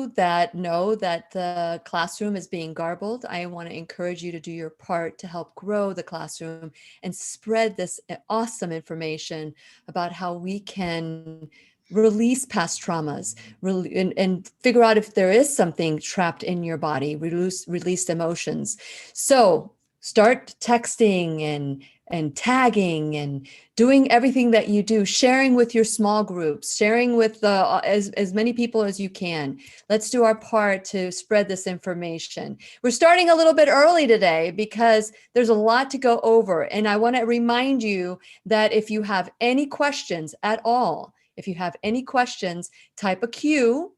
you that know that the classroom is being garbled, I want to encourage you to do your part to help grow the classroom and spread this awesome information about how we can release past traumas and figure out if there is something trapped in your body, released emotions. So start texting and tagging and doing everything that you do, sharing with your small groups, sharing with as many people as you can. Let's do our part to spread this information. We're starting a little bit early today because there's a lot to go over. And I want to remind you that if you have any questions at all, if you have any questions, type a Q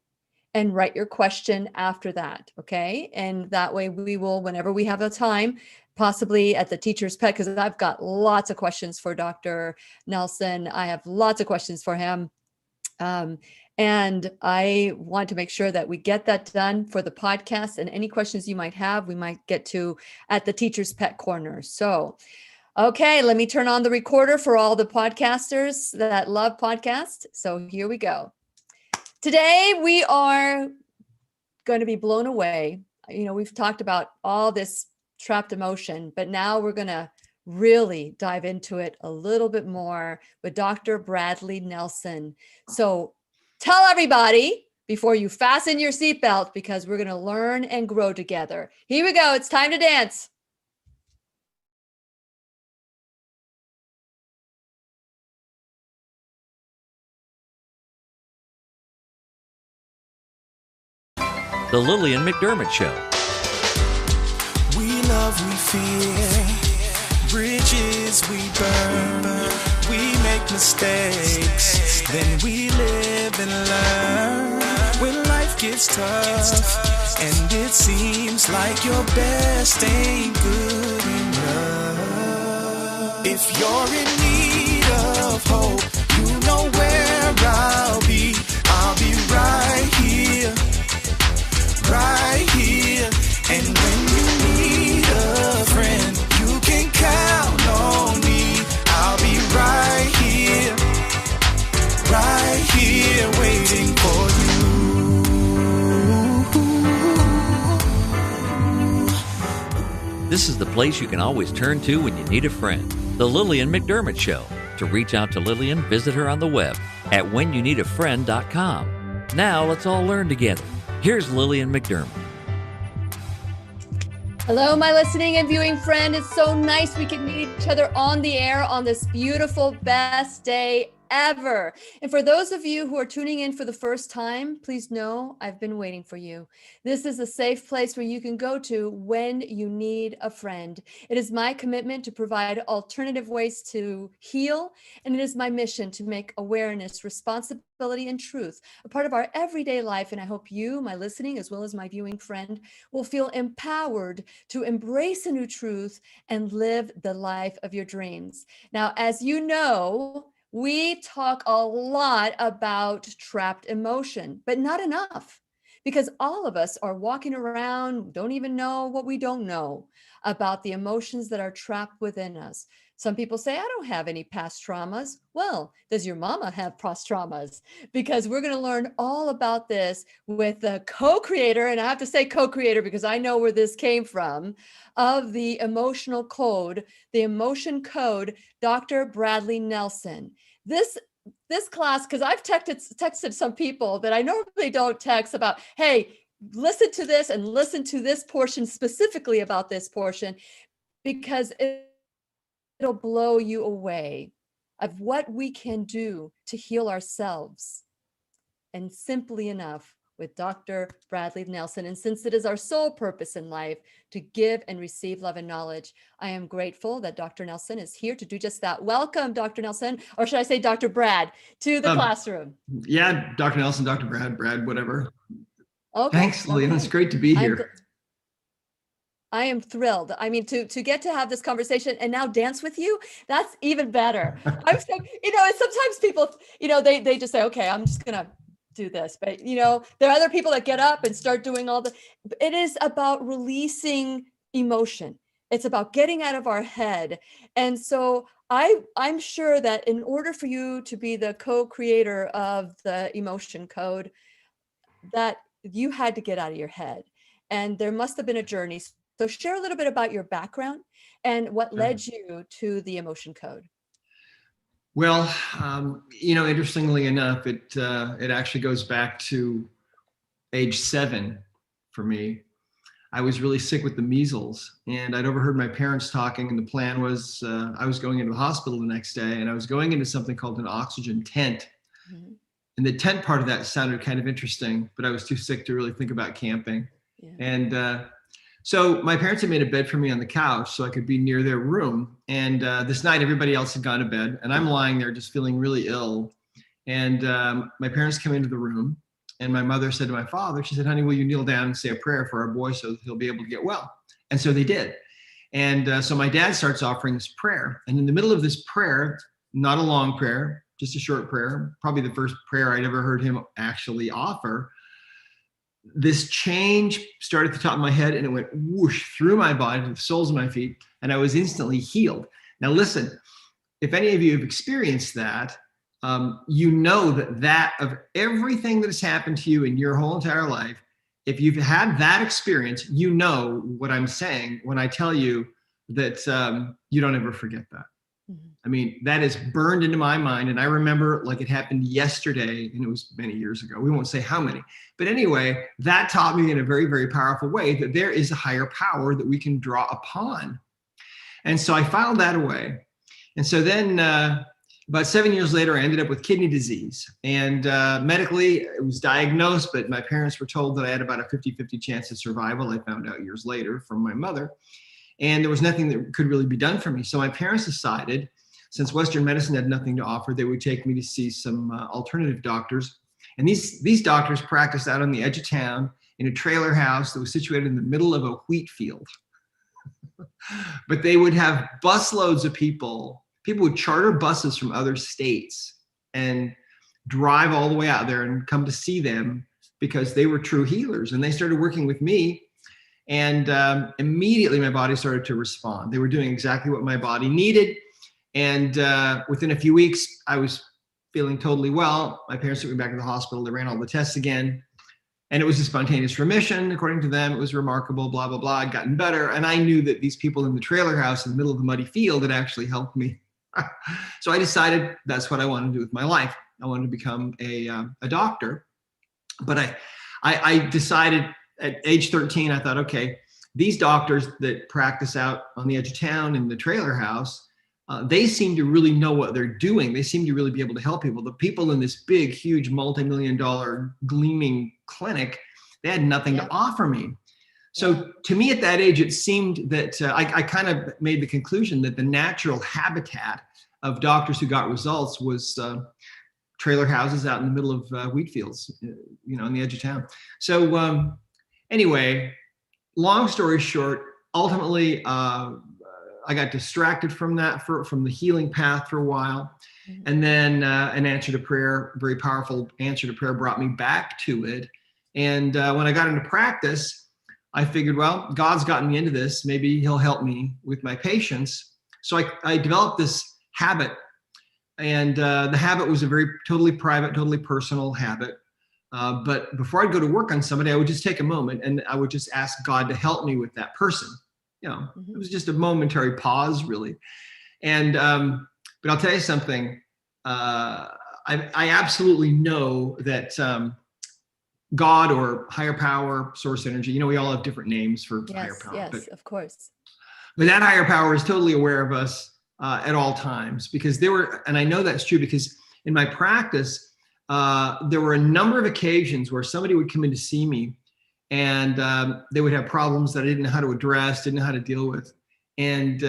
and write your question after that, okay? And that way we will, whenever we have a time, possibly at the Teacher's Pet, because I've got lots of questions for Dr. Nelson. I have lots of questions for him. And I want to make sure that we get that done for the podcast, and any questions you might have, we might get to at the Teacher's Pet Corner. So, okay, let me turn on the recorder for all the podcasters that love podcasts. So here we go. Today, we are going to be blown away. You know, we've talked about all this trapped emotion, but now we're going to really dive into it a little bit more with Dr. Bradley Nelson. So tell everybody before you fasten your seatbelt, because we're going to learn and grow together. Here we go. It's time to dance. The Lillian McDermott Show. We love, we fear, bridges we burn, we make mistakes, then we live and learn. When life gets tough, and it seems like your best ain't good enough. If you're in need of hope, you know where I'll be right here. Right here, and when you need a friend, you can count on me. I'll be right here, waiting for you. This is the place you can always turn to when you need a friend. The Lillian McDermott Show. To reach out to Lillian, visit her on the web at whenyouneedafriend.com. Now let's all learn together. Here's Lillian McDermott. Hello, my listening and viewing friend. It's so nice we can meet each other on the air on this beautiful, best day ever. And for those of you who are tuning in for the first time, please know I've been waiting for you. This is a safe place where you can go to when you need a friend. It is my commitment to provide alternative ways to heal, and it is my mission to make awareness, responsibility, and truth a part of our everyday life. And I hope you, my listening, as well as my viewing friend, will feel empowered to embrace a new truth and live the life of your dreams. Now, as you know, we talk a lot about trapped emotion, but not enough, because all of us are walking around, don't even know what we don't know about the emotions that are trapped within us. Some people say, I don't have any past traumas. Well, does your mama have past traumas? Because we're going to learn all about this with the co-creator, and I have to say co-creator because I know where this came from, of the emotional code, the emotion code, Dr. Bradley Nelson. This class, because I've texted some people that I normally don't text about, hey, listen to this and listen to this portion specifically about this portion, because it'll blow you away of what we can do to heal ourselves. And simply enough, with Dr. Bradley Nelson. And since it is our sole purpose in life to give and receive love and knowledge, I am grateful that Dr. Nelson is here to do just that. Welcome, Dr. Nelson, or should I say Dr. Brad, to the classroom. Yeah, Dr. Nelson, Dr. Brad, whatever. Okay. Thanks, Lillian. It's great to be here. I am thrilled. I mean, to get to have this conversation and now dance with you, that's even better. I'm so, and sometimes people, they just say, okay, I'm just going to do this, but there are other people that get up and start doing all it is about releasing emotion. It's about getting out of our head. And so I'm sure that in order for you to be the co-creator of the emotion code, that you had to get out of your head, and there must have been a journey. So share a little bit about your background and what led you to the emotion code. Well, interestingly enough, it actually goes back to age 7 for me. I was really sick with the measles, and I'd overheard my parents talking, and the plan was I was going into the hospital the next day, and I was going into something called an oxygen tent. Mm-hmm. And the tent part of that sounded kind of interesting, but I was too sick to really think about camping. Yeah. And so my parents had made a bed for me on the couch so I could be near their room. And this night, everybody else had gone to bed, and I'm lying there just feeling really ill. And my parents came into the room. And my mother said to my father, she said, honey, will you kneel down and say a prayer for our boy so that he'll be able to get well? And so they did. And so my dad starts offering this prayer. And in the middle of this prayer, not a long prayer, just a short prayer, probably the first prayer I'd ever heard him actually offer, this change started at the top of my head, and it went whoosh through my body to the soles of my feet, and I was instantly healed. Now listen, if any of you have experienced that, you know that of everything that has happened to you in your whole entire life, if you've had that experience, you know what I'm saying when I tell you that you don't ever forget that. Mm-hmm. I mean, that is burned into my mind, and I remember like it happened yesterday, and it was many years ago. We won't say how many, but anyway, that taught me in a very, very powerful way that there is a higher power that we can draw upon. And so I filed that away. And so then about 7 years later, I ended up with kidney disease, and medically it was diagnosed, but my parents were told that I had about a 50-50 chance of survival. I found out years later from my mother, and there was nothing that could really be done for me. So my parents decided, since Western medicine had nothing to offer, they would take me to see some alternative doctors. And these doctors practiced out on the edge of town in a trailer house that was situated in the middle of a wheat field. But they would have busloads of people. People would charter buses from other states and drive all the way out there and come to see them because they were true healers. And they started working with me, and immediately my body started to respond. They were doing exactly what my body needed. And within a few weeks, I was feeling totally well. My parents took me back to the hospital. They ran all the tests again. And it was a spontaneous remission. According to them, it was remarkable, blah, blah, blah. I'd gotten better. And I knew that these people in the trailer house in the middle of the muddy field had actually helped me. So I decided that's what I wanted to do with my life. I wanted to become a doctor. But I decided at age 13, I thought, okay, these doctors that practice out on the edge of town in the trailer house, they seem to really know what they're doing. They seem to really be able to help people. The people in this big, huge, multi-million-dollar gleaming clinic, they had nothing to offer me. So to me at that age, it seemed that I kind of made the conclusion that the natural habitat of doctors who got results was trailer houses out in the middle of wheat fields, on the edge of town. So anyway, long story short, ultimately, I got distracted from that, from the healing path for a while. Mm-hmm. And then an answer to prayer, very powerful answer to prayer, brought me back to it. And when I got into practice, I figured, well, God's gotten me into this. Maybe he'll help me with my patients. So I developed this habit. And the habit was a very totally private, totally personal habit. But before I'd go to work on somebody, I would just take a moment and I would just ask God to help me with that person. It was just a momentary pause, really. And but I'll tell you something. I absolutely know that God or higher power, source energy, we all have different names for higher power. Yes, of course. But that higher power is totally aware of us at all times, because and I know that's true because in my practice, there were a number of occasions where somebody would come in to see me, and they would have problems that I didn't know how to address, didn't know how to deal with. And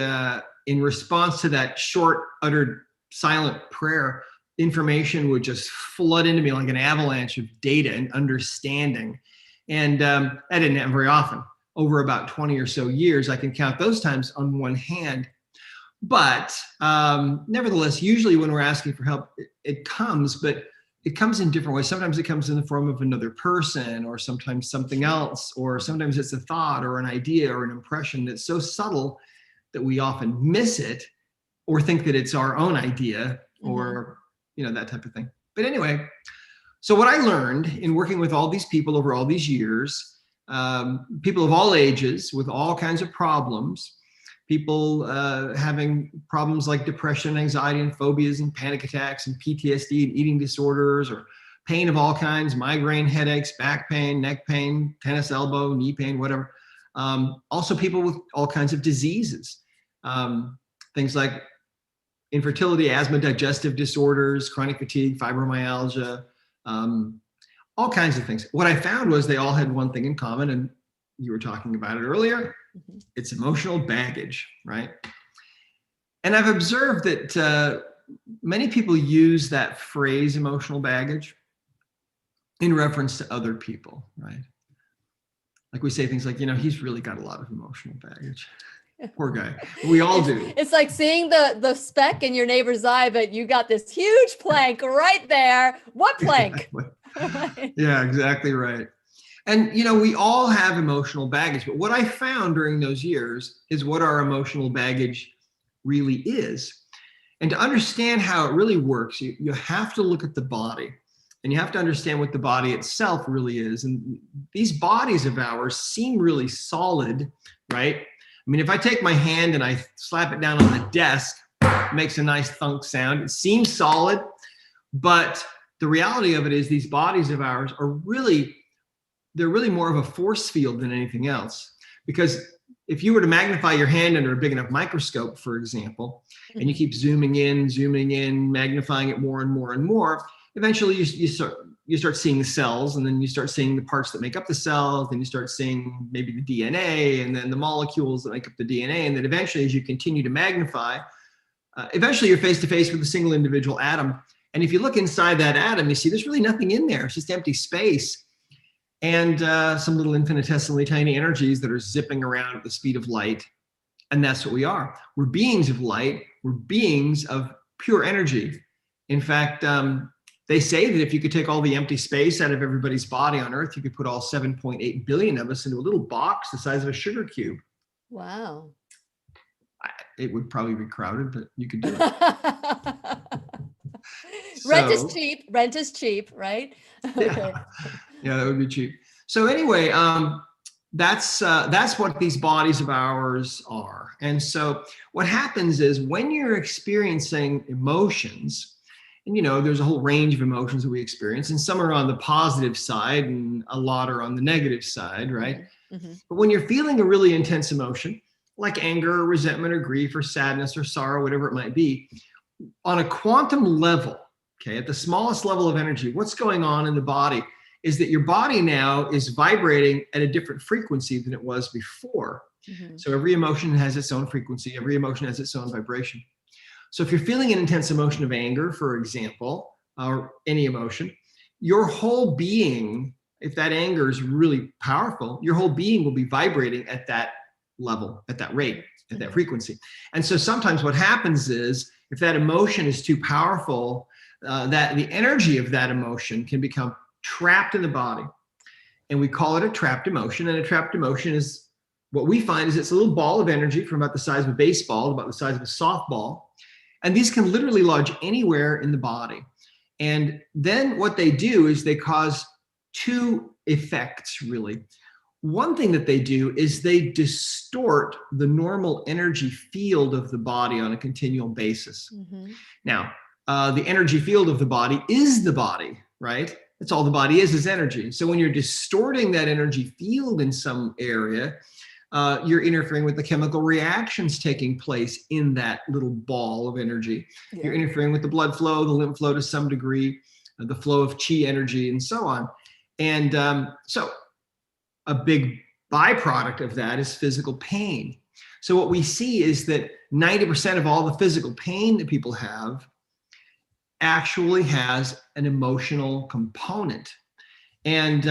in response to that short, uttered, silent prayer, information would just flood into me like an avalanche of data and understanding. And that didn't happen very often. Over about 20 or so years, I can count those times on one hand. But nevertheless, usually when we're asking for help, it comes, but it comes in different ways. Sometimes it comes in the form of another person, or sometimes something else, or sometimes it's a thought or an idea or an impression that's so subtle that we often miss it or think that it's our own idea, or that type of thing. But anyway, So what I learned in working with all these people over all these years, people of all ages with all kinds of problems, people having problems like depression, anxiety, and phobias, and panic attacks, and PTSD, and eating disorders, or pain of all kinds, migraine, headaches, back pain, neck pain, tennis elbow, knee pain, whatever. Also people with all kinds of diseases, things like infertility, asthma, digestive disorders, chronic fatigue, fibromyalgia, all kinds of things. What I found was they all had one thing in common, and you were talking about it earlier. It's emotional baggage, right? And I've observed that many people use that phrase emotional baggage in reference to other people, right? Like we say things like, he's really got a lot of emotional baggage. Poor guy. We all do. It's like seeing the speck in your neighbor's eye, but you got this huge plank right there. What plank? Exactly. Yeah, exactly right. And, we all have emotional baggage, but what I found during those years is what our emotional baggage really is. And to understand how it really works, you have to look at the body, and you have to understand what the body itself really is. And these bodies of ours seem really solid, right? I mean, if I take my hand and I slap it down on the desk, it makes a nice thunk sound. It seems solid, but the reality of it is these bodies of ours are they're really more of a force field than anything else. Because if you were to magnify your hand under a big enough microscope, for example, and you keep zooming in, magnifying it more and more and more, eventually you start seeing the cells, and then you start seeing the parts that make up the cells, then you start seeing maybe the DNA, and then the molecules that make up the DNA. And then eventually, as you continue to magnify, eventually you're face to face with a single individual atom. And if you look inside that atom, you see there's really nothing in there. It's just empty space and some little infinitesimally tiny energies that are zipping around at the speed of light. And that's what we are. We're beings of light. We're beings of pure energy. In fact, they say that if you could take all the empty space out of everybody's body on Earth, you could put all 7.8 billion of us into a little box the size of a sugar cube. Wow. It would probably be crowded, but you could do it. Rent is cheap, right? Yeah, that would be cheap. So anyway, that's what these bodies of ours are. And so what happens is when you're experiencing emotions, and there's a whole range of emotions that we experience, and some are on the positive side and a lot are on the negative side, right? Mm-hmm. But when you're feeling a really intense emotion, like anger or resentment or grief or sadness or sorrow, whatever it might be, on a quantum level, okay, at the smallest level of energy, what's going on in the body is that your body now is vibrating at a different frequency than it was before. Mm-hmm. So every emotion has its own frequency. Every emotion has its own vibration. So if you're feeling an intense emotion of anger, for example, or any emotion, your whole being, if that anger is really powerful, your whole being will be vibrating at that level, at that rate, at that frequency. And so sometimes what happens is if that emotion is too powerful, that the energy of that emotion can become trapped in the body. And we call it a trapped emotion. And a trapped emotion is what we find is it's a little ball of energy from about the size of a baseball to about the size of a softball. And these can literally lodge anywhere in the body. And then what they do is they cause two effects, really. One thing that they do is they distort the normal energy field of the body on a continual basis. Mm-hmm. Now, the energy field of the body is the body, right? That's all the body is energy. So when you're distorting that energy field in some area, you're interfering with the chemical reactions taking place in that little ball of energy. Yeah. You're interfering with the blood flow, the lymph flow to some degree, the flow of chi energy, and so on. And so a big byproduct of that is physical pain. So what we see is that 90% of all the physical pain that people have actually has an emotional component. And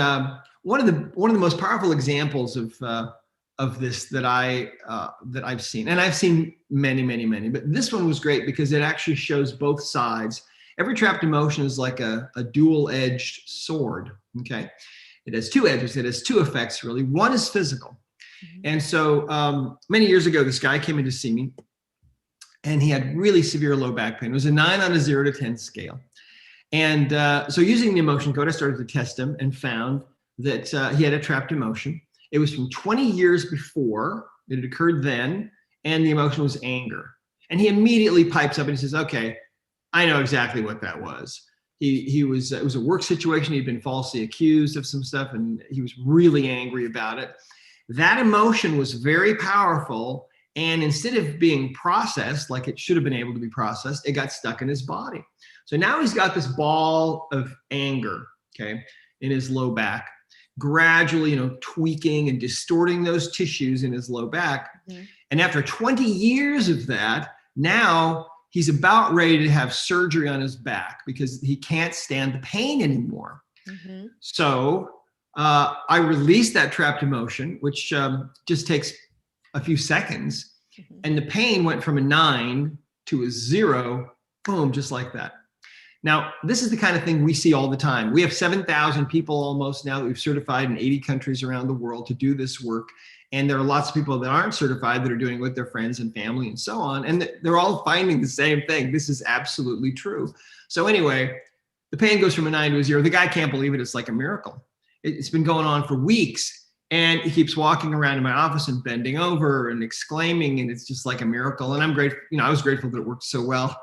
one of the most powerful examples of this that I've seen, and I've seen many, but this one was great because it actually shows both sides. Every trapped emotion is like a dual-edged sword, okay? It has two edges, it has two effects really. One is physical. Mm-hmm. And so many years ago, this guy came in to see me and he had really severe low back pain. It was a 9 on a 0 to 10 scale. And so using the emotion code, I started to test him and found that he had a trapped emotion. It was from 20 years before. It had occurred then, and the emotion was anger. And he immediately pipes up and he says, okay, I know exactly what that was. It was a work situation. He'd been falsely accused of some stuff, and he was really angry about it. That emotion was very powerful. And instead of being processed like it should have been able to be processed, it got stuck in his body. So now he's got this ball of anger, okay, in his low back, gradually, tweaking and distorting those tissues in his low back. Mm-hmm. And after 20 years of that, now he's about ready to have surgery on his back because he can't stand the pain anymore. Mm-hmm. So I released that trapped emotion, which just takes a few seconds. Mm-hmm. And the pain went from a 9 to a 0, boom, just like that. Now, this is the kind of thing we see all the time. We have 7,000 people almost now that we've certified in 80 countries around the world to do this work. And there are lots of people that aren't certified that are doing it with their friends and family and so on. And they're all finding the same thing. This is absolutely true. So anyway, the pain goes from a 9 to a 0. The guy can't believe it. It's like a miracle. It's been going on for weeks. And he keeps walking around in my office and bending over and exclaiming. And it's just like a miracle. And I'm grateful. I was grateful that it worked so well.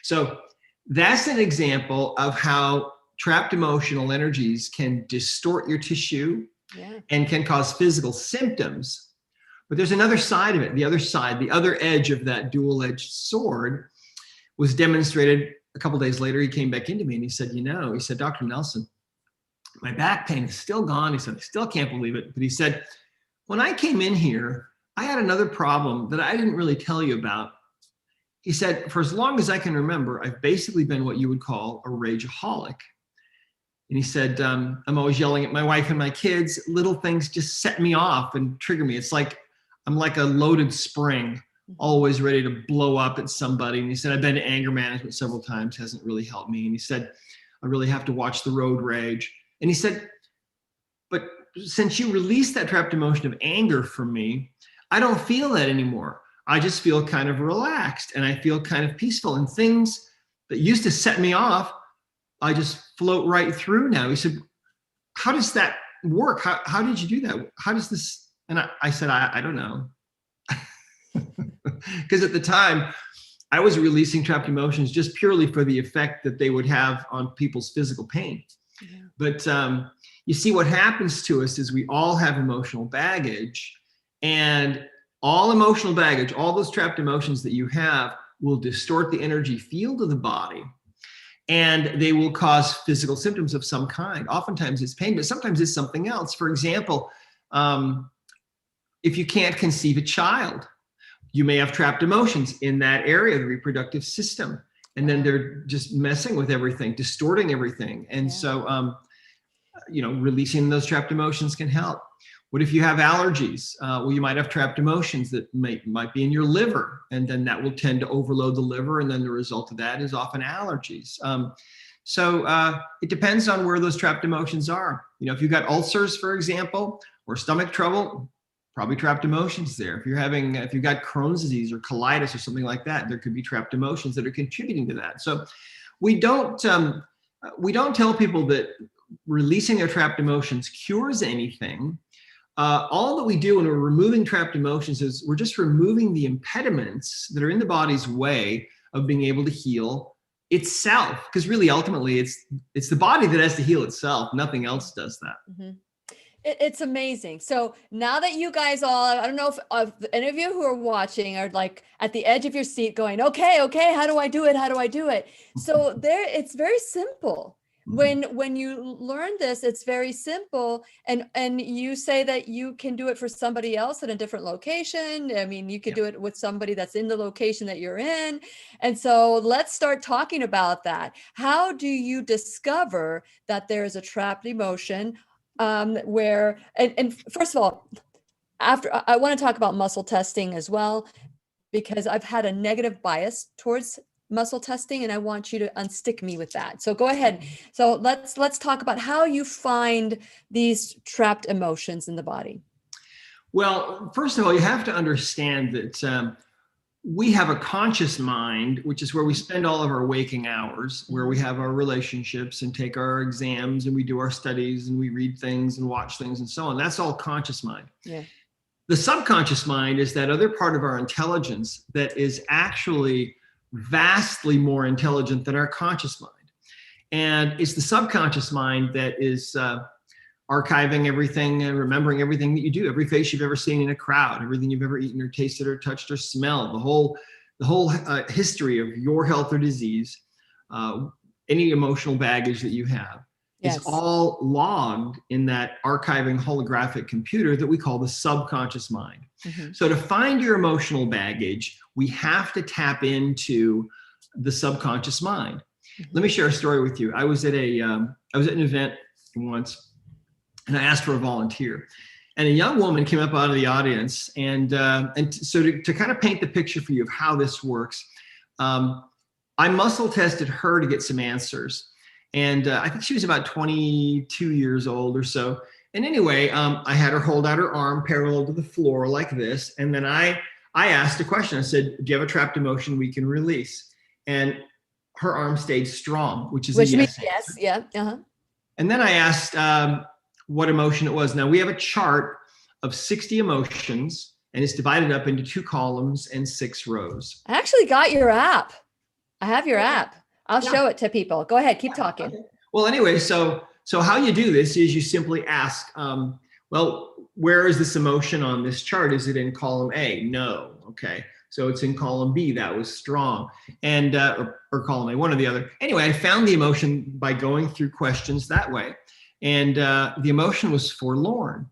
So that's an example of how trapped emotional energies can distort your tissue and can cause physical symptoms. But there's another side of it. The other side, the other edge of that dual-edged sword was demonstrated a couple of days later. He came back into me and he said, Dr. Nelson, my back pain is still gone. He said, I still can't believe it. But he said, when I came in here, I had another problem that I didn't really tell you about. He said, for as long as I can remember, I've basically been what you would call a rageaholic. And he said, I'm always yelling at my wife and my kids. Little things just set me off and trigger me. It's like I'm like a loaded spring, always ready to blow up at somebody. And he said, I've been to anger management several times, hasn't really helped me. And he said, I really have to watch the road rage. And he said, but since you released that trapped emotion of anger from me, I don't feel that anymore. I just feel kind of relaxed and I feel kind of peaceful, and things that used to set me off, I just float right through now. He said, how does that work? How did you do that? How does this? And I said, I don't know. Because at the time I was releasing trapped emotions just purely for the effect that they would have on people's physical pain. Yeah. But you see, what happens to us is we all have emotional baggage, and all emotional baggage, all those trapped emotions that you have will distort the energy field of the body, and they will cause physical symptoms of some kind. Oftentimes it's pain, but sometimes it's something else. For example, if you can't conceive a child, you may have trapped emotions in that area of the reproductive system. And then they're just messing with everything, distorting everything. And so, releasing those trapped emotions can help. What if you have allergies? Well, you might have trapped emotions that might be in your liver, and then that will tend to overload the liver. And then the result of that is often allergies. So it depends on where those trapped emotions are. If you've got ulcers, for example, or stomach trouble, probably trapped emotions there. If you've got Crohn's disease or colitis or something like that, there could be trapped emotions that are contributing to that. So we don't tell people that releasing their trapped emotions cures anything. All that we do when we're removing trapped emotions is we're just removing the impediments that are in the body's way of being able to heal itself. Because really, ultimately, it's the body that has to heal itself. Nothing else does that. Mm-hmm. It's amazing. So now that you guys all, I don't know if any of you who are watching are like at the edge of your seat going, okay, how do I do it? How do I do it? So it's very simple. When you learn this, it's very simple. And you say that you can do it for somebody else in a different location. I mean, you could do it with somebody that's in the location that you're in. And so let's start talking about that. How do you discover that there is a trapped emotion? Where first of all, after I want to talk about muscle testing as well, because I've had a negative bias towards muscle testing, and I want you to unstick me with that. So go ahead. So let's talk about how you find these trapped emotions in the body. Well, first of all, you have to understand that we have a conscious mind, which is where we spend all of our waking hours, where we have our relationships and take our exams and we do our studies and we read things and watch things and so on. That's all conscious mind. Yeah. The subconscious mind is that other part of our intelligence that is actually vastly more intelligent than our conscious mind. And it's the subconscious mind that is archiving everything and remembering everything that you do, every face you've ever seen in a crowd, everything you've ever eaten or tasted or touched or smelled, the whole history of your health or disease, any emotional baggage that you have. Yes. It's all logged in that archiving holographic computer that we call the subconscious mind. Mm-hmm. So to find your emotional baggage, we have to tap into the subconscious mind. Mm-hmm. Let me share a story with you. I was at an event once, and I asked for a volunteer, and a young woman came up out of the audience, and so to kind of paint the picture for you of how this works, I muscle tested her to get some answers. And I think she was about 22 years old or so. And anyway, I had her hold out her arm parallel to the floor like this. And then I asked a question. I said, do you have a trapped emotion we can release? And her arm stayed strong, which is a yes. Means yes. Yeah. Uh-huh. And then I asked what emotion it was. Now we have a chart of 60 emotions, and it's divided up into 2 columns and 6 rows. I actually got your app. I have your app. I'll show it to people. Go ahead. Keep talking. Okay. Well, anyway, so how you do this is you simply ask, well, where is this emotion on this chart? Is it in column A? No. Okay. So it's in column B. That was strong. And, or column A, one or the other. Anyway, I found the emotion by going through questions that way. And the emotion was forlorn.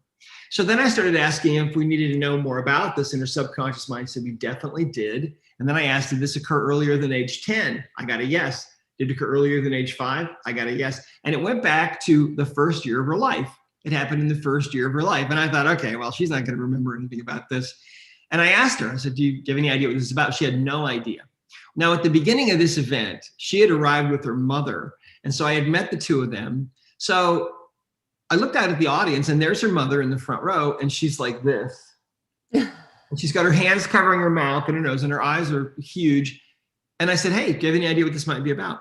So then I started asking if we needed to know more about this, and her subconscious mind said we definitely did. And then I asked, did this occur earlier than age 10? I got a yes. Did it occur earlier than age 5? I got a yes. And it went back to the first year of her life. It happened in the first year of her life. And I thought, okay, well, she's not going to remember anything about this. And I asked her, I said, do you have any idea what this is about? She had no idea. Now, at the beginning of this event, she had arrived with her mother. And so I had met the 2 of them. So I looked out at the audience, and there's her mother in the front row, and she's like this. And she's got her hands covering her mouth and her nose, and her eyes are huge. And I said, hey, do you have any idea what this might be about?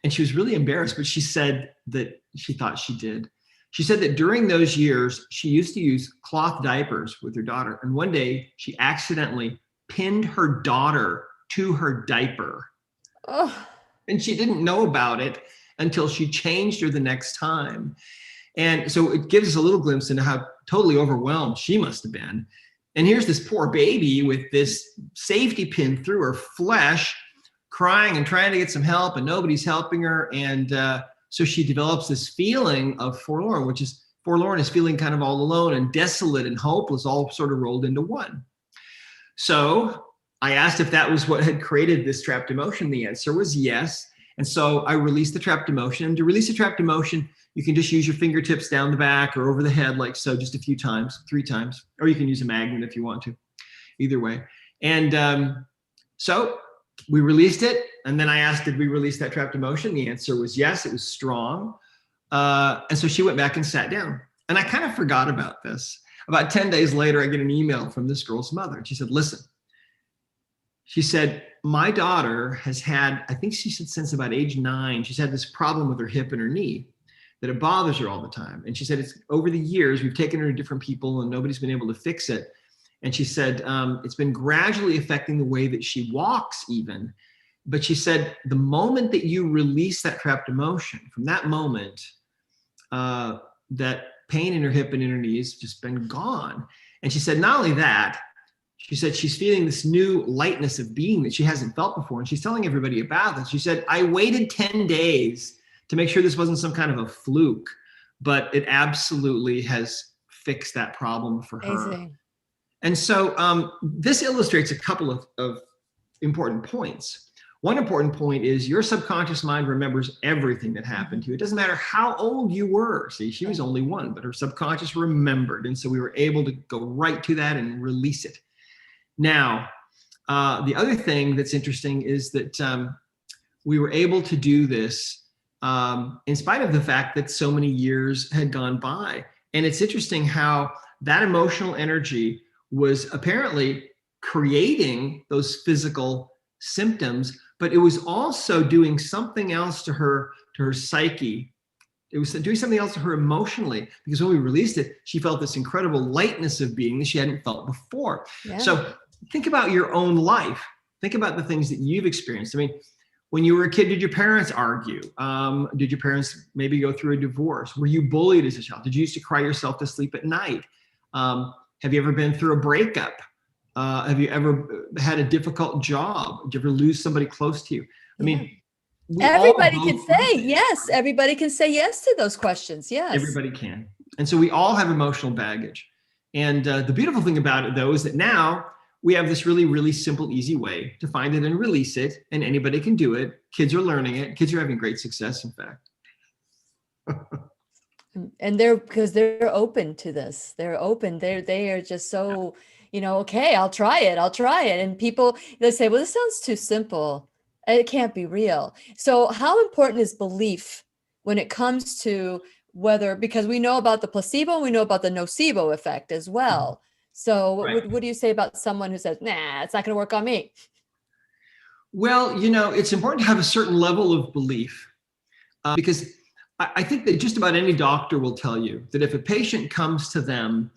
And she was really embarrassed, but she said that she thought she did. She said that during those years, she used to use cloth diapers with her daughter. And one day she accidentally pinned her daughter to her diaper. Oh. And she didn't know about it until she changed her the next time. And so it gives us a little glimpse into how totally overwhelmed she must have been. And here's this poor baby with this safety pin through her flesh, crying and trying to get some help, and nobody's helping her. And so she develops this feeling of forlorn, which is forlorn is feeling kind of all alone and desolate and hopeless, all sort of rolled into one. So I asked if that was what had created this trapped emotion. The answer was yes. And so I released the trapped emotion. And to release a trapped emotion, you can just use your fingertips down the back or over the head, like so, just a few times, 3 times, or you can use a magnet if you want to, either way. And so we released it. And then I asked, did we release that trapped emotion? The answer was yes, it was strong. And so she went back and sat down. And I kind of forgot about this. About 10 days later, I get an email from this girl's mother. And she said, listen, she said, my daughter has had, I think she said since about age 9, she's had this problem with her hip and her knee, that it bothers her all the time. And she said, it's over the years, we've taken her to different people and nobody's been able to fix it. And she said, it's been gradually affecting the way that she walks even. But she said, the moment that you release that trapped emotion, from that moment, that pain in her hip and in her knees just been gone. And she said, not only that, she said she's feeling this new lightness of being that she hasn't felt before. And she's telling everybody about it. She said, I waited 10 days to make sure this wasn't some kind of a fluke, but it absolutely has fixed that problem for her. Amazing. And so this illustrates a couple of important points. One important point is your subconscious mind remembers everything that happened to you. It doesn't matter how old you were. See, she was only 1, but her subconscious remembered. And so we were able to go right to that and release it. Now, the other thing that's interesting is that we were able to do this in spite of the fact that so many years had gone by. And it's interesting how that emotional energy was apparently creating those physical symptoms, but it was also doing something else to her psyche. It was doing something else to her emotionally, because when we released it, she felt this incredible lightness of being that she hadn't felt before. Yeah. So think about your own life. Think about the things that you've experienced. I mean, when you were a kid, did your parents argue? Did your parents maybe go through a divorce? Were you bullied as a child? Did you used to cry yourself to sleep at night? Have you ever been through a breakup? Have you ever had a difficult job? Did you ever lose somebody close to you? I mean, everybody can say yes. Everybody can say yes to those questions. Yes. Everybody can. And so we all have emotional baggage. And the beautiful thing about it, though, is that now we have this really, really simple, easy way to find it and release it. And anybody can do it. Kids are learning it. Kids are having great success, in fact. And because they're open to this. They're open. They are just so, okay, I'll try it. And people, they say, well, this sounds too simple. It can't be real. So how important is belief when it comes to because we know about the placebo, we know about the nocebo effect as well. So Right. what do you say about someone who says, nah, it's not going to work on me? Well, it's important to have a certain level of belief, because I think that just about any doctor will tell you that if a patient comes to them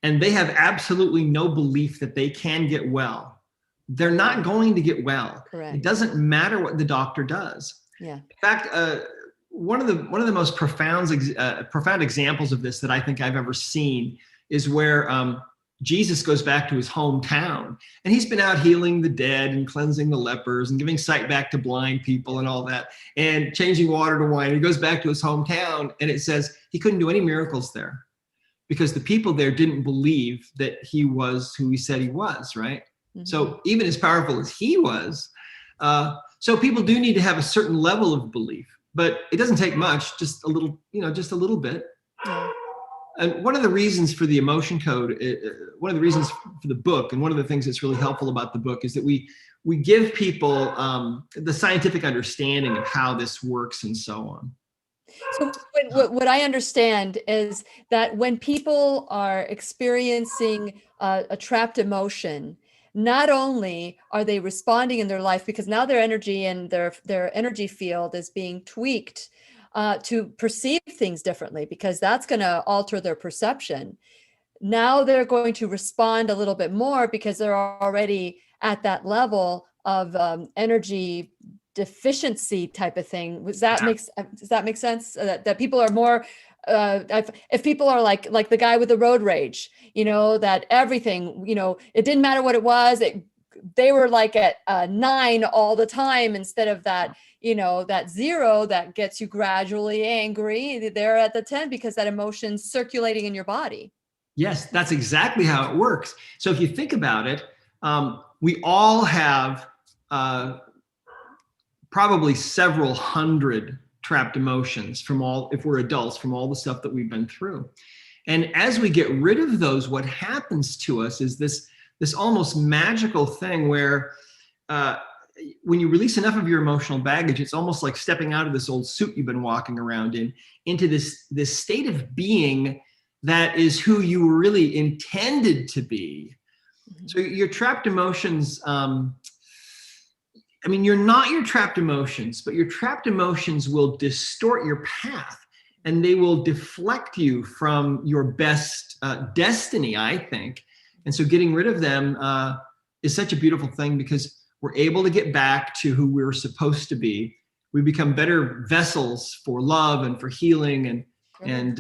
and they have absolutely no belief that they can get well, they're not going to get well. Correct. It doesn't matter what the doctor does. Yeah. In fact, one of the most profound examples of this that I think I've ever seen is where Jesus goes back to his hometown, and he's been out healing the dead and cleansing the lepers and giving sight back to blind people and all that, and changing water to wine. He goes back to his hometown, and it says he couldn't do any miracles there because the people there didn't believe that he was who he said he was, right? Mm-hmm. So even as powerful as he was, so people do need to have a certain level of belief, but it doesn't take much, just a little, just a little bit. Yeah. And one of the reasons for the emotion code, one of the reasons for the book, and one of the things that's really helpful about the book is that we give people the scientific understanding of how this works and so on. So what I understand is that when people are experiencing a trapped emotion, not only are they responding in their life because now their energy and their energy field is being tweaked to perceive things differently, because that's going to alter their perception. Now they're going to respond a little bit more because they're already at that level of energy deficiency type of thing. Does that make sense? That people are more, if people are like the guy with the road rage, that everything, it didn't matter what it was. They were like at 9 all the time instead of that, that 0 that gets you gradually angry. They're at the 10 because that emotion's circulating in your body. Yes, that's exactly how it works. So if you think about it, we all have probably several hundred trapped emotions if we're adults, from all the stuff that we've been through. And as we get rid of those, what happens to us is this almost magical thing where when you release enough of your emotional baggage, it's almost like stepping out of this old suit you've been walking around in into this state of being that is who you were really intended to be. Mm-hmm. So your trapped emotions, you're not your trapped emotions, but your trapped emotions will distort your path and they will deflect you from your best destiny, I think. And so getting rid of them is such a beautiful thing, because we're able to get back to who we're supposed to be. We become better vessels for love and for healing. And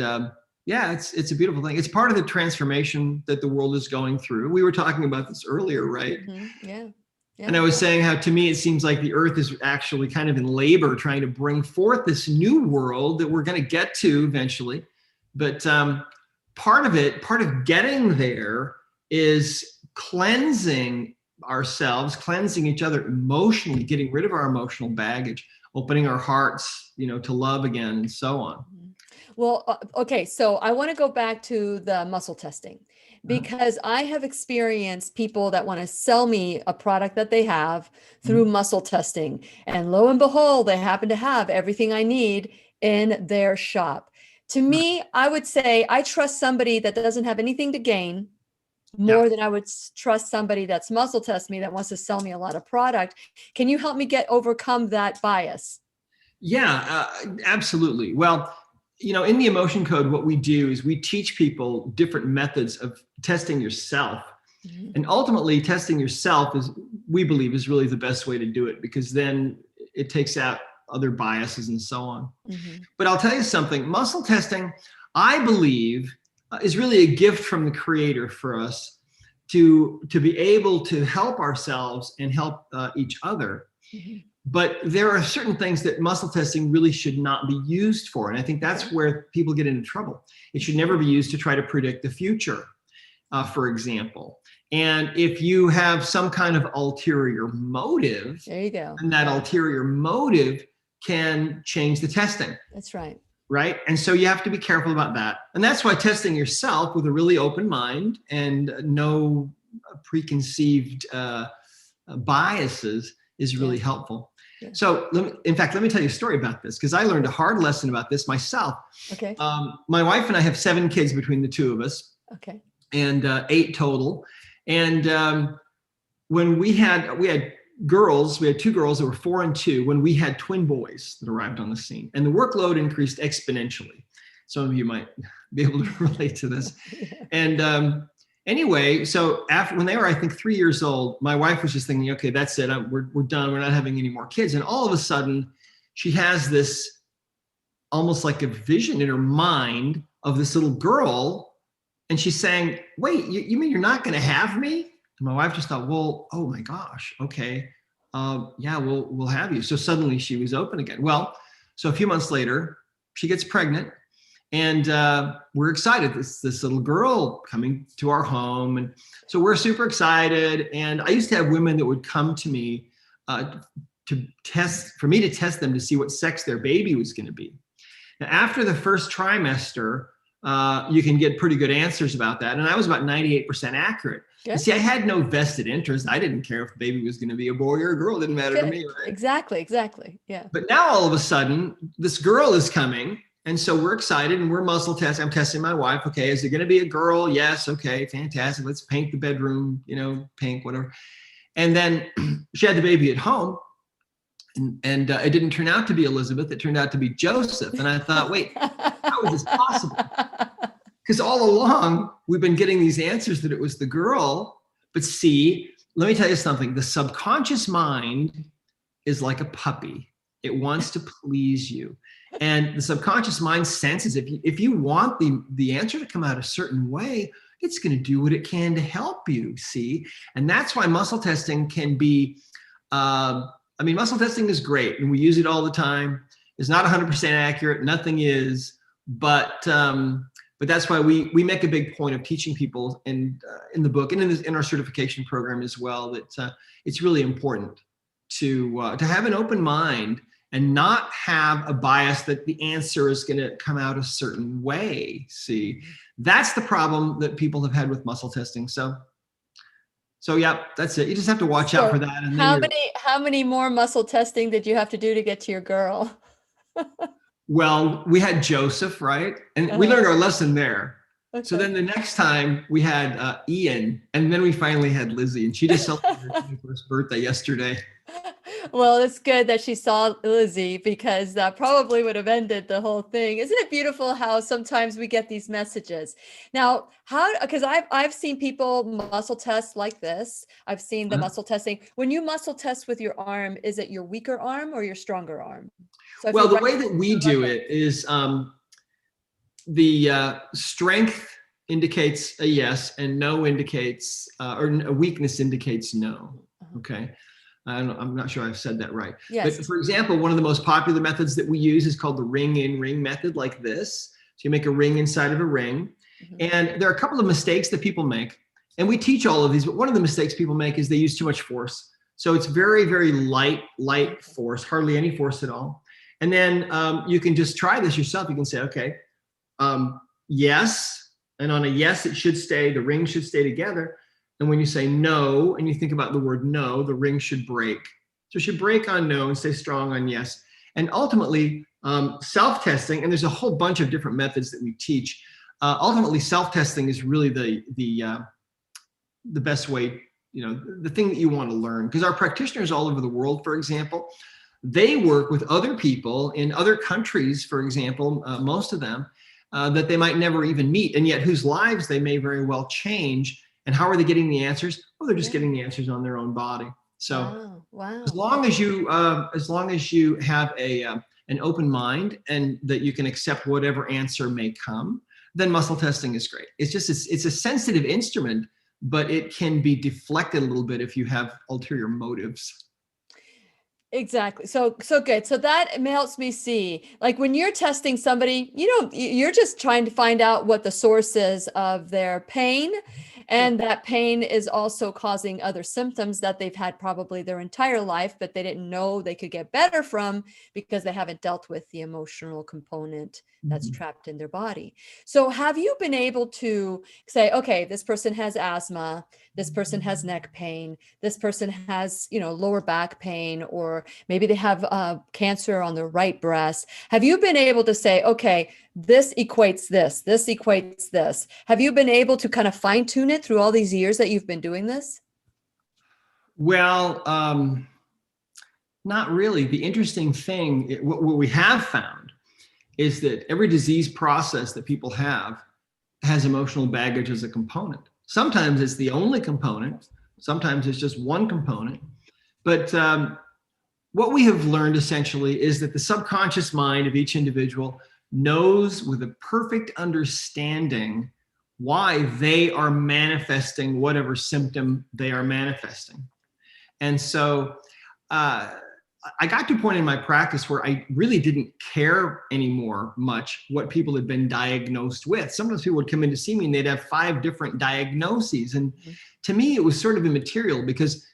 it's a beautiful thing. It's part of the transformation that the world is going through. We were talking about this earlier, right? Mm-hmm. Yeah. And I was saying how, to me, it seems like the earth is actually kind of in labor trying to bring forth this new world that we're going to get to eventually. But part of getting there is cleansing ourselves, cleansing each other emotionally, getting rid of our emotional baggage, opening our hearts, to love again, and so on. Well, okay. So I want to go back to the muscle testing, because I have experienced people that want to sell me a product that they have through muscle testing. And lo and behold, they happen to have everything I need in their shop. To me, I would say I trust somebody that doesn't have anything to gain more than I would trust somebody that's muscle test me that wants to sell me a lot of product. Can you help me overcome that bias? Yeah, absolutely. Well, in the emotion code, what we do is we teach people different methods of testing yourself. Mm-hmm. And ultimately, testing yourself we believe is really the best way to do it, because then it takes out other biases and so on. Mm-hmm. But I'll tell you something, muscle testing, I believe, is really a gift from the Creator for us to be able to help ourselves and help each other. Mm-hmm. But there are certain things that muscle testing really should not be used for. And I think that's where people get into trouble. It should never be used to try to predict the future, for example. And if you have some kind of ulterior motive, there you go. And that ulterior motive can change the testing. That's right. Right. And so you have to be careful about that. And that's why testing yourself with a really open mind and no preconceived biases is really helpful. Yeah. So let me tell you a story about this, because I learned a hard lesson about this myself. Okay. My wife and I have 7 kids between the two of us. Okay. And 8 total. And when we had girls, we had 2 girls that were 4 and 2 when we had twin boys that arrived on the scene, and the workload increased exponentially. Some of you might be able to relate to this. And anyway, so when they were, I think, 3 years old, my wife was just thinking, okay, that's it. We're done. We're not having any more kids. And all of a sudden she has this almost like a vision in her mind of this little girl. And she's saying, wait, you mean you're not going to have me? And my wife just thought, well, oh my gosh. Okay. Yeah, we'll have you. So suddenly she was open again. Well, so a few months later, she gets pregnant. And we're excited. This little girl coming to our home. And so we're super excited. And I used to have women that would come to me for me to test them to see what sex their baby was going to be. Now, after the first trimester, you can get pretty good answers about that. And I was about 98% accurate. See, I had no vested interest. I didn't care if the baby was going to be a boy or a girl. It didn't matter to me. Right? Exactly. Yeah. But now all of a sudden, this girl is coming. And so we're excited and we're muscle testing. I'm testing my wife. Okay, is it going to be a girl? Yes. Okay, fantastic. Let's paint the bedroom, pink, whatever. And then she had the baby at home. And it didn't turn out to be Elizabeth. It turned out to be Joseph. And I thought, wait, how is this possible? Because all along, we've been getting these answers that it was the girl. But see, let me tell you something. The subconscious mind is like a puppy. It wants to please you. And the subconscious mind senses if you want the answer to come out a certain way, it's going to do what it can to help you, see? And that's why muscle testing can be, muscle testing is great and we use it all the time. It's not 100% accurate. Nothing is, but that's why we make a big point of teaching people in the book and in our certification program as well, that it's really important to have an open mind and not have a bias that the answer is going to come out a certain way. See, that's the problem that people have had with muscle testing. So yeah, that's it. You just have to watch out for that. And how many more muscle testing did you have to do to get to your girl? Well, we had Joseph, right? And we learned our lesson there. Okay. So then the next time we had Ian, and then we finally had Lizzie, and she just celebrated her 21st birthday yesterday. Well, it's good that she saw Lizzie, because that probably would have ended the whole thing. Isn't it beautiful how sometimes we get these messages? Now, because I've seen people muscle test like this. I've seen the muscle testing. When you muscle test with your arm, is it your weaker arm or your stronger arm? So well, the way that we do it is the strength indicates a yes and no indicates, or a weakness indicates no. Okay. I'm not sure I've said that right. Yes. But for example, one of the most popular methods that we use is called the ring in ring method, like this. So you make a ring inside of a ring. Mm-hmm. And there are a couple of mistakes that people make. And we teach all of these, but one of the mistakes people make is they use too much force. So it's very, very light force, hardly any force at all. And then you can just try this yourself. You can say, okay, yes. And on a yes, the ring should stay together. And when you say no, and you think about the word no, the ring should break. So it should break on no and stay strong on yes. And ultimately, self-testing, and there's a whole bunch of different methods that we teach. Ultimately, self-testing is really the the best way, the thing that you want to learn. Because our practitioners all over the world, for example, they work with other people in other countries, for example, most of them, that they might never even meet, and yet whose lives they may very well change. And how are they getting the answers? Well, they're just getting the answers on their own body. So wow. as long as you have an open mind and that you can accept whatever answer may come, then muscle testing is great. It's a sensitive instrument, but it can be deflected a little bit if you have ulterior motives. Exactly. So good. So that helps me see, like when you're testing somebody, you're just trying to find out what the source is of their pain. And that pain is also causing other symptoms that they've had probably their entire life, but they didn't know they could get better from because they haven't dealt with the emotional component that's trapped in their body. So have you been able to say, okay, this person has asthma, this person has neck pain, this person has, lower back pain, or maybe they have cancer on the right breast. Have you been able to say, okay, this equates this equates this? Have you been able to kind of fine tune it through all these years that you've been doing this? Well, not really. The interesting thing, what we have found is that every disease process that people have has emotional baggage as a component. Sometimes it's the only component. Sometimes it's just one component. But what we have learned essentially is that the subconscious mind of each individual knows with a perfect understanding why they are manifesting whatever symptom they are manifesting. And so I got to a point in my practice where I really didn't care anymore much what people had been diagnosed with. Sometimes people would come in to see me and they'd have 5 different diagnoses. And to me, it was sort of immaterial, because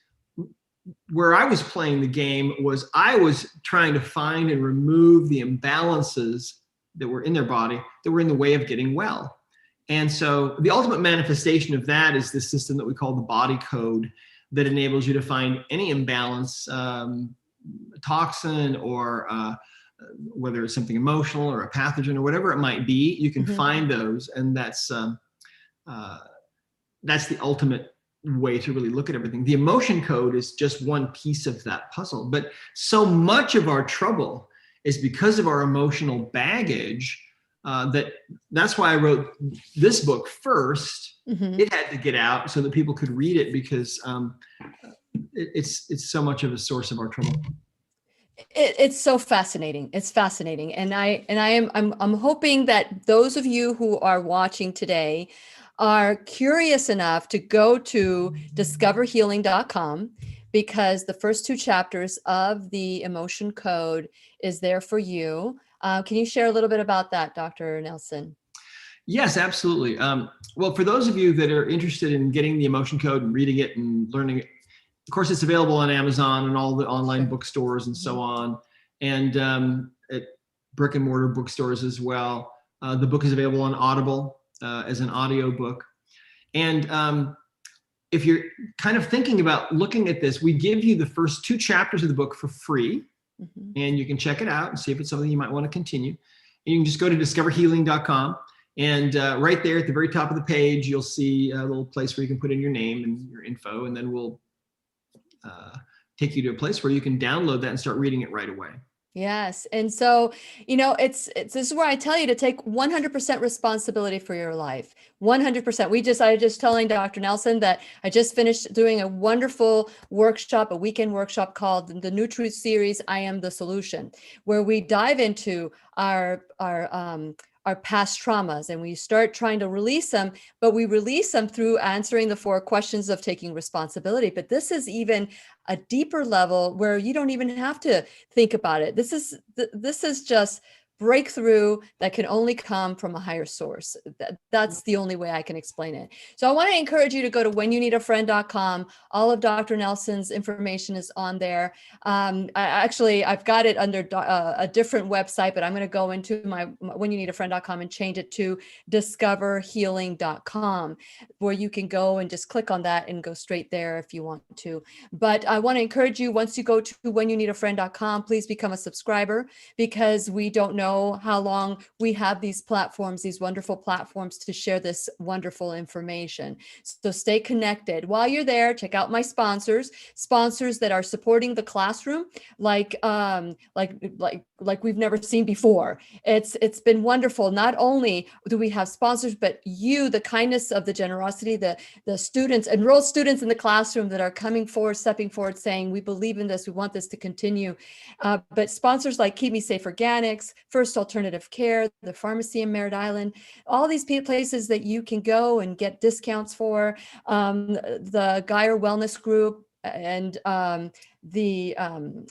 where I was playing the game was I was trying to find and remove the imbalances that were in their body that were in the way of getting well. And so the ultimate manifestation of that is this system that we call the body code, that enables you to find any imbalance, toxin, or whether it's something emotional or a pathogen or whatever it might be. You can find those, and that's the ultimate way to really look at everything. The emotion code is just one piece of that puzzle, but so much of our trouble is because of our emotional baggage. That's why I wrote this book first. It had to get out so that people could read it, because it's so much of a source of our trouble. It's so fascinating. It's fascinating. And I'm hoping that those of you who are watching today are curious enough to go to discoverhealing.com, because the first 2 chapters of the emotion code is there for you. Can you share a little bit about that, Dr. Nelson? Yes, absolutely. Well, for those of you that are interested in getting the emotion code and reading it and learning it, of course, it's available on Amazon and all the online bookstores and so on, and at brick and mortar bookstores as well. The book is available on Audible as an audio book. And if you're kind of thinking about looking at this, we give you the first 2 chapters of the book for free. And you can check it out and see if it's something you might want to continue. And you can just go to discoverhealing.com, and right there at the very top of the page, you'll see a little place where you can put in your name and your info, and then we'll take you to a place where you can download that and start reading it right away. Yes. And so, this is where I tell you to take 100% responsibility for your life. 100%. I just telling Dr. Nelson that I just finished doing a wonderful workshop, a weekend workshop called the New Truth Series, I Am the Solution, where we dive into our past traumas, and we start trying to release them, but we release them through answering the 4 questions of taking responsibility. But this is even a deeper level where you don't even have to think about it. This is just breakthrough that can only come from a higher source. That's the only way I can explain it. So I want to encourage you to go to whenyouneedafriend.com. All of Dr. Nelson's information is on there. I've got it under a different website, but I'm going to go into my whenyouneedafriend.com and change it to discoverhealing.com, where you can go and just click on that and go straight there if you want to. But I want to encourage you, once you go to whenyouneedafriend.com, please become a subscriber, because we don't know know how long we have these platforms, these wonderful platforms to share this wonderful information. So stay connected. While you're there, check out my sponsors that are supporting the classroom like we've never seen before. It's been wonderful. Not only do we have sponsors, but you, the kindness of the generosity, the students, enrolled students in the classroom that are coming forward, stepping forward, saying, we believe in this, we want this to continue. But sponsors like Keep Me Safe Organics, First Alternative Care, the pharmacy in Merritt Island, all these places that you can go and get discounts for, the Geyer Wellness Group, and the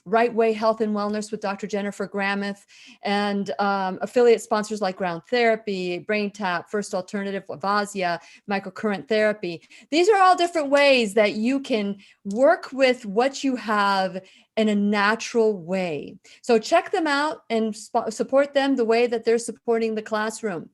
Right Way Health and Wellness with Dr. Jennifer Gramuth, and affiliate sponsors like Ground Therapy, Brain Tap, First Alternative, Lavasia, Microcurrent Therapy. These are all different ways that you can work with what you have in a natural way. So check them out and support them the way that they're supporting the classroom.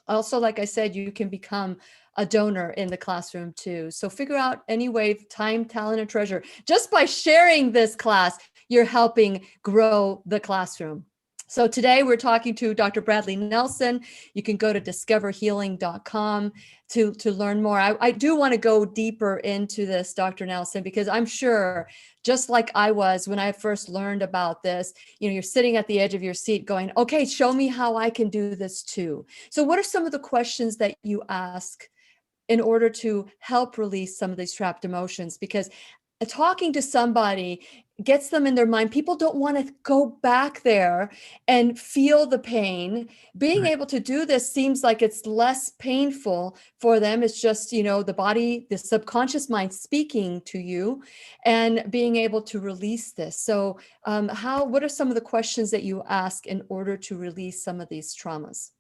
Also, like I said, you can become a donor in the classroom too. So figure out any way, time, talent, and treasure. Just by sharing this class, you're helping grow the classroom. So today we're talking to Dr. Bradley Nelson. You can go to discoverhealing.com to learn more. I do want to go deeper into this, Dr. Nelson, because I'm sure, just like I was when I first learned about this, you're sitting at the edge of your seat going, okay, show me how I can do this too. So what are some of the questions that you ask in order to help release some of these trapped emotions? Because talking to somebody gets them in their mind. People don't want to go back there and feel the pain. Being able to do this seems like it's less painful for them. It's just, the body, the subconscious mind speaking to you and being able to release this. So what are some of the questions that you ask in order to release some of these traumas?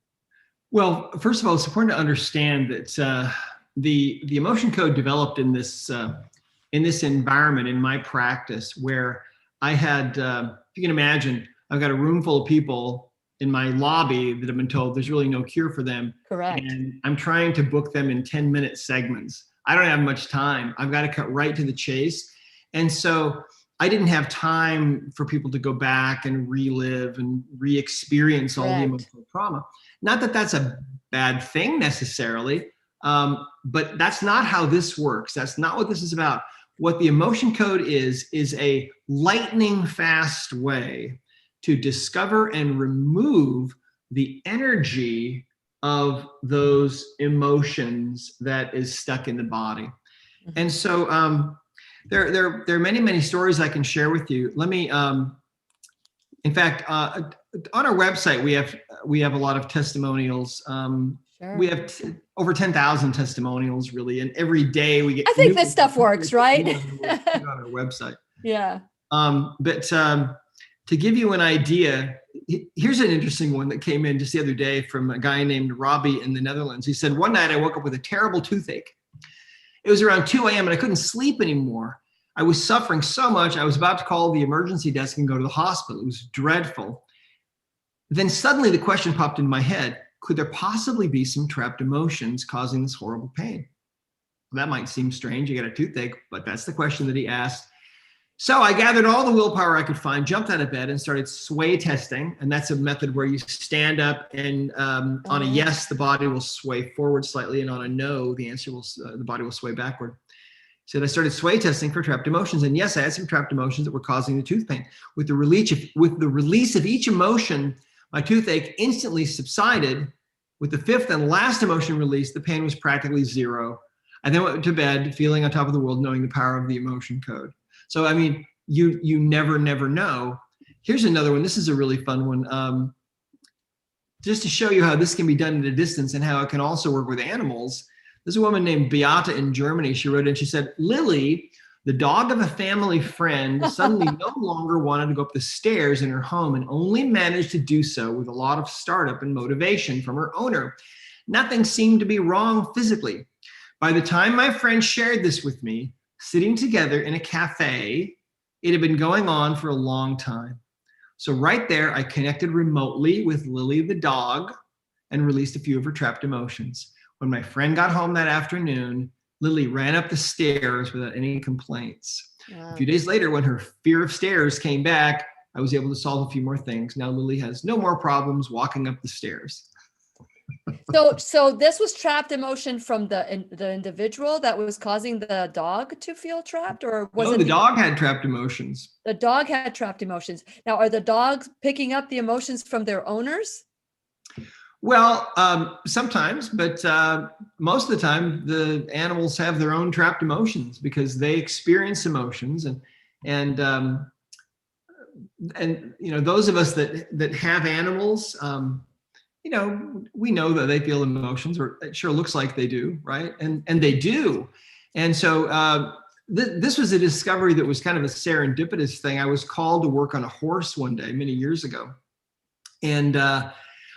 Well, first of all, it's important to understand that the emotion code developed in this environment, in my practice, where I had, if you can imagine, I've got a room full of people in my lobby that have been told there's really no cure for them. Correct. And I'm trying to book them in 10-minute segments. I don't have much time. I've got to cut right to the chase. And so I didn't have time for people to go back and relive and re-experience all the emotional trauma. Not that that's a bad thing necessarily, but that's not how this works. That's not what this is about. What the emotion code is a lightning fast way to discover and remove the energy of those emotions that is stuck in the body. And so there are many, many stories I can share with you. Let me, in fact, on our website, we have a lot of testimonials. Sure. We have over 10,000 testimonials, really, and every day we get. I think this stuff works, right? on our website. Yeah. But to give you an idea, here's an interesting one that came in just the other day from a guy named Robbie in the Netherlands. He said, one night I woke up with a terrible toothache. It was around 2 a.m. and I couldn't sleep anymore. I was suffering so much. I was about to call the emergency desk and go to the hospital. It was dreadful. Then suddenly the question popped into my head. Could there possibly be some trapped emotions causing this horrible pain? Well, that might seem strange. You got a toothache, but that's the question that he asked. So I gathered all the willpower I could find, jumped out of bed and started sway testing. And that's a method where you stand up and on a yes, the body will sway forward slightly. And on a no, the body will sway backward. So I started sway testing for trapped emotions. And yes, I had some trapped emotions that were causing the tooth pain. With the release of each emotion, my toothache instantly subsided. With the fifth and last emotion released, the pain was practically zero. I then went to bed feeling on top of the world, knowing the power of the emotion code. So, I mean, you never know. Here's another one. This is a really fun one. Just to show you how this can be done at a distance and how it can also work with animals. There's a woman named Beata in Germany. She wrote in, she said, Lily, the dog of a family friend, suddenly no longer wanted to go up the stairs in her home and only managed to do so with a lot of startup and motivation from her owner. Nothing seemed to be wrong physically. By the time my friend shared this with me, sitting together in a cafe, it had been going on for a long time. So right there, I connected remotely with Lily the dog and released a few of her trapped emotions. When my friend got home that afternoon, Lily ran up the stairs without any complaints. Wow. A few days later, when her fear of stairs came back, I was able to solve a few more things. Now Lily has no more problems walking up the stairs. So this was trapped emotion from the individual that was causing the dog to feel trapped, or was No, it the dog had trapped emotions. the dog had trapped emotions? Now, are the dogs picking up the emotions from their owners? Well, sometimes, but most of the time, the animals have their own trapped emotions because they experience emotions, and those of us that have animals, we know that they feel emotions, or it sure looks like they do, right? And they do, and so this was a discovery that was kind of a serendipitous thing. I was called to work on a horse one day many years ago, and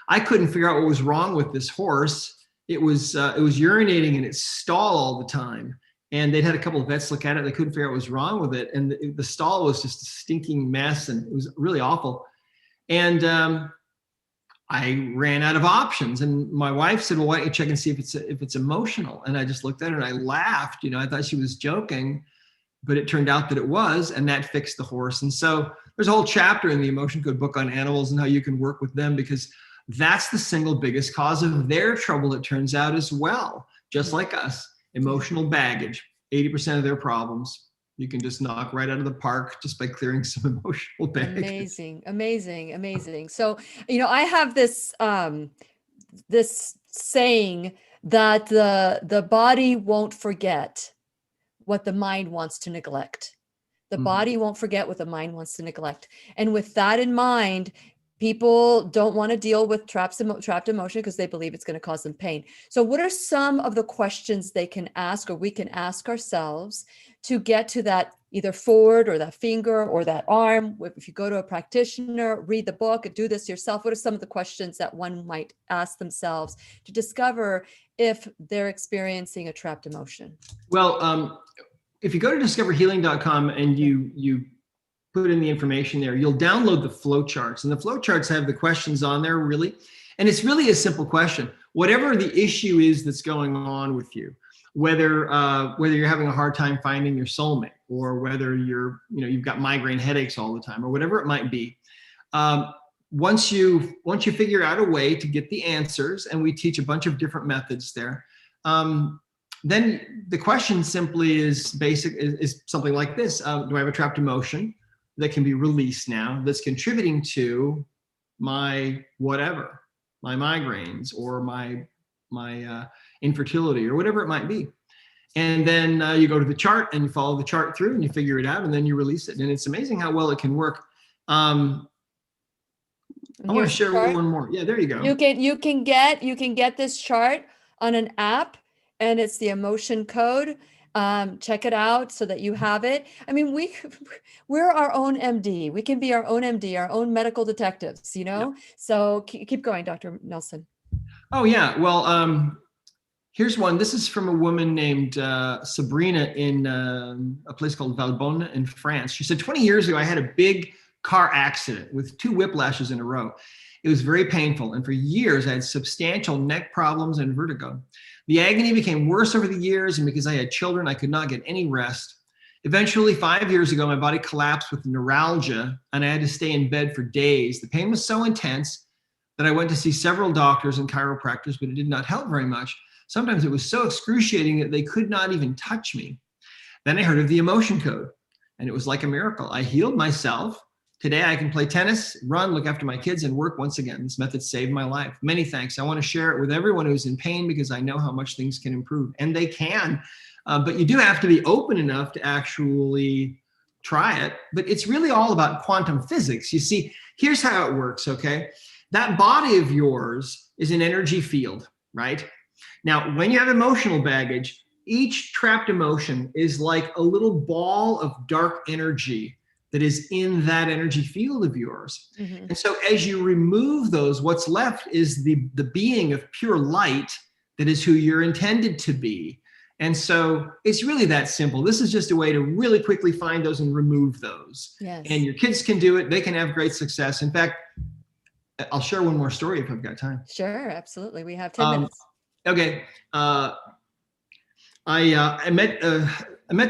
I couldn't figure out what was wrong with this horse. It was urinating in its stall all the time. And they'd had a couple of vets look at it. They couldn't figure out what was wrong with it. And the stall was just a stinking mess, and it was really awful. And I ran out of options. And my wife said, well, why don't you check and see if it's emotional? And I just looked at her and I laughed. I thought she was joking, but it turned out that it was, and that fixed the horse. And so there's a whole chapter in the Emotion Code book on animals and how you can work with them, because that's the single biggest cause of their trouble, it turns out, as well. Just like us, emotional baggage, 80% of their problems, you can just knock right out of the park just by clearing some emotional baggage. Amazing. So, I have this this saying that the body won't forget what the mind wants to neglect. The body won't forget what the mind wants to neglect. And with that in mind, people don't want to deal with trapped emotion because they believe it's going to cause them pain. So what are some of the questions they can ask, or we can ask ourselves, to get to that either forward or that finger or that arm? If you go to a practitioner, read the book, and do this yourself, what are some of the questions that one might ask themselves to discover if they're experiencing a trapped emotion? Well, if you go to discoverhealing.com and you put in the information there, you'll download the flowcharts, and the flowcharts have the questions on there, really. And it's really a simple question. Whatever the issue is that's going on with you, whether you're having a hard time finding your soulmate, or whether you've got migraine headaches all the time, or whatever it might be, once you figure out a way to get the answers, and we teach a bunch of different methods there, then the question simply is something like this: do I have a trapped emotion that can be released now, that's contributing to my whatever, my migraines, or my infertility, or whatever it might be? And then you go to the chart and you follow the chart through and you figure it out, and then you release it. And it's amazing how well it can work. I want to share one more. Yeah, there you go. You can get this chart on an app, and it's the Emotion Code. Check it out so that you have it. I mean, we're our own MD. We can be our own MD, our own medical detectives, Yeah. So keep going, Dr. Nelson. Oh yeah. Well, here's one. This is from a woman named Sabrina in a place called Valbonne in France. She said, 20 years ago, I had a big car accident with 2 whiplashes in a row. It was very painful. And for years, I had substantial neck problems and vertigo. The agony became worse over the years, and because I had children, I could not get any rest. Eventually, 5 years ago, my body collapsed with neuralgia, and I had to stay in bed for days. The pain was so intense that I went to see several doctors and chiropractors, but it did not help very much. Sometimes it was so excruciating that they could not even touch me. Then I heard of the Emotion Code, and it was like a miracle. I healed myself. Today, I can play tennis, run, look after my kids, and work once again. This method saved my life. Many thanks. I want to share it with everyone who's in pain, because I know how much things can improve, and they can. But you do have to be open enough to actually try it. But it's really all about quantum physics. You see, here's how it works, okay? That body of yours is an energy field, right? Now, when you have emotional baggage, each trapped emotion is like a little ball of dark energy that is in that energy field of yours. Mm-hmm. And so as you remove those, what's left is the being of pure light that is who you're intended to be. And so it's really that simple. This is just a way to really quickly find those and remove those. Yes. And your kids can do it. They can have great success. In fact, I'll share one more story if I've got time. Sure, absolutely. We have 10 minutes. Okay. I met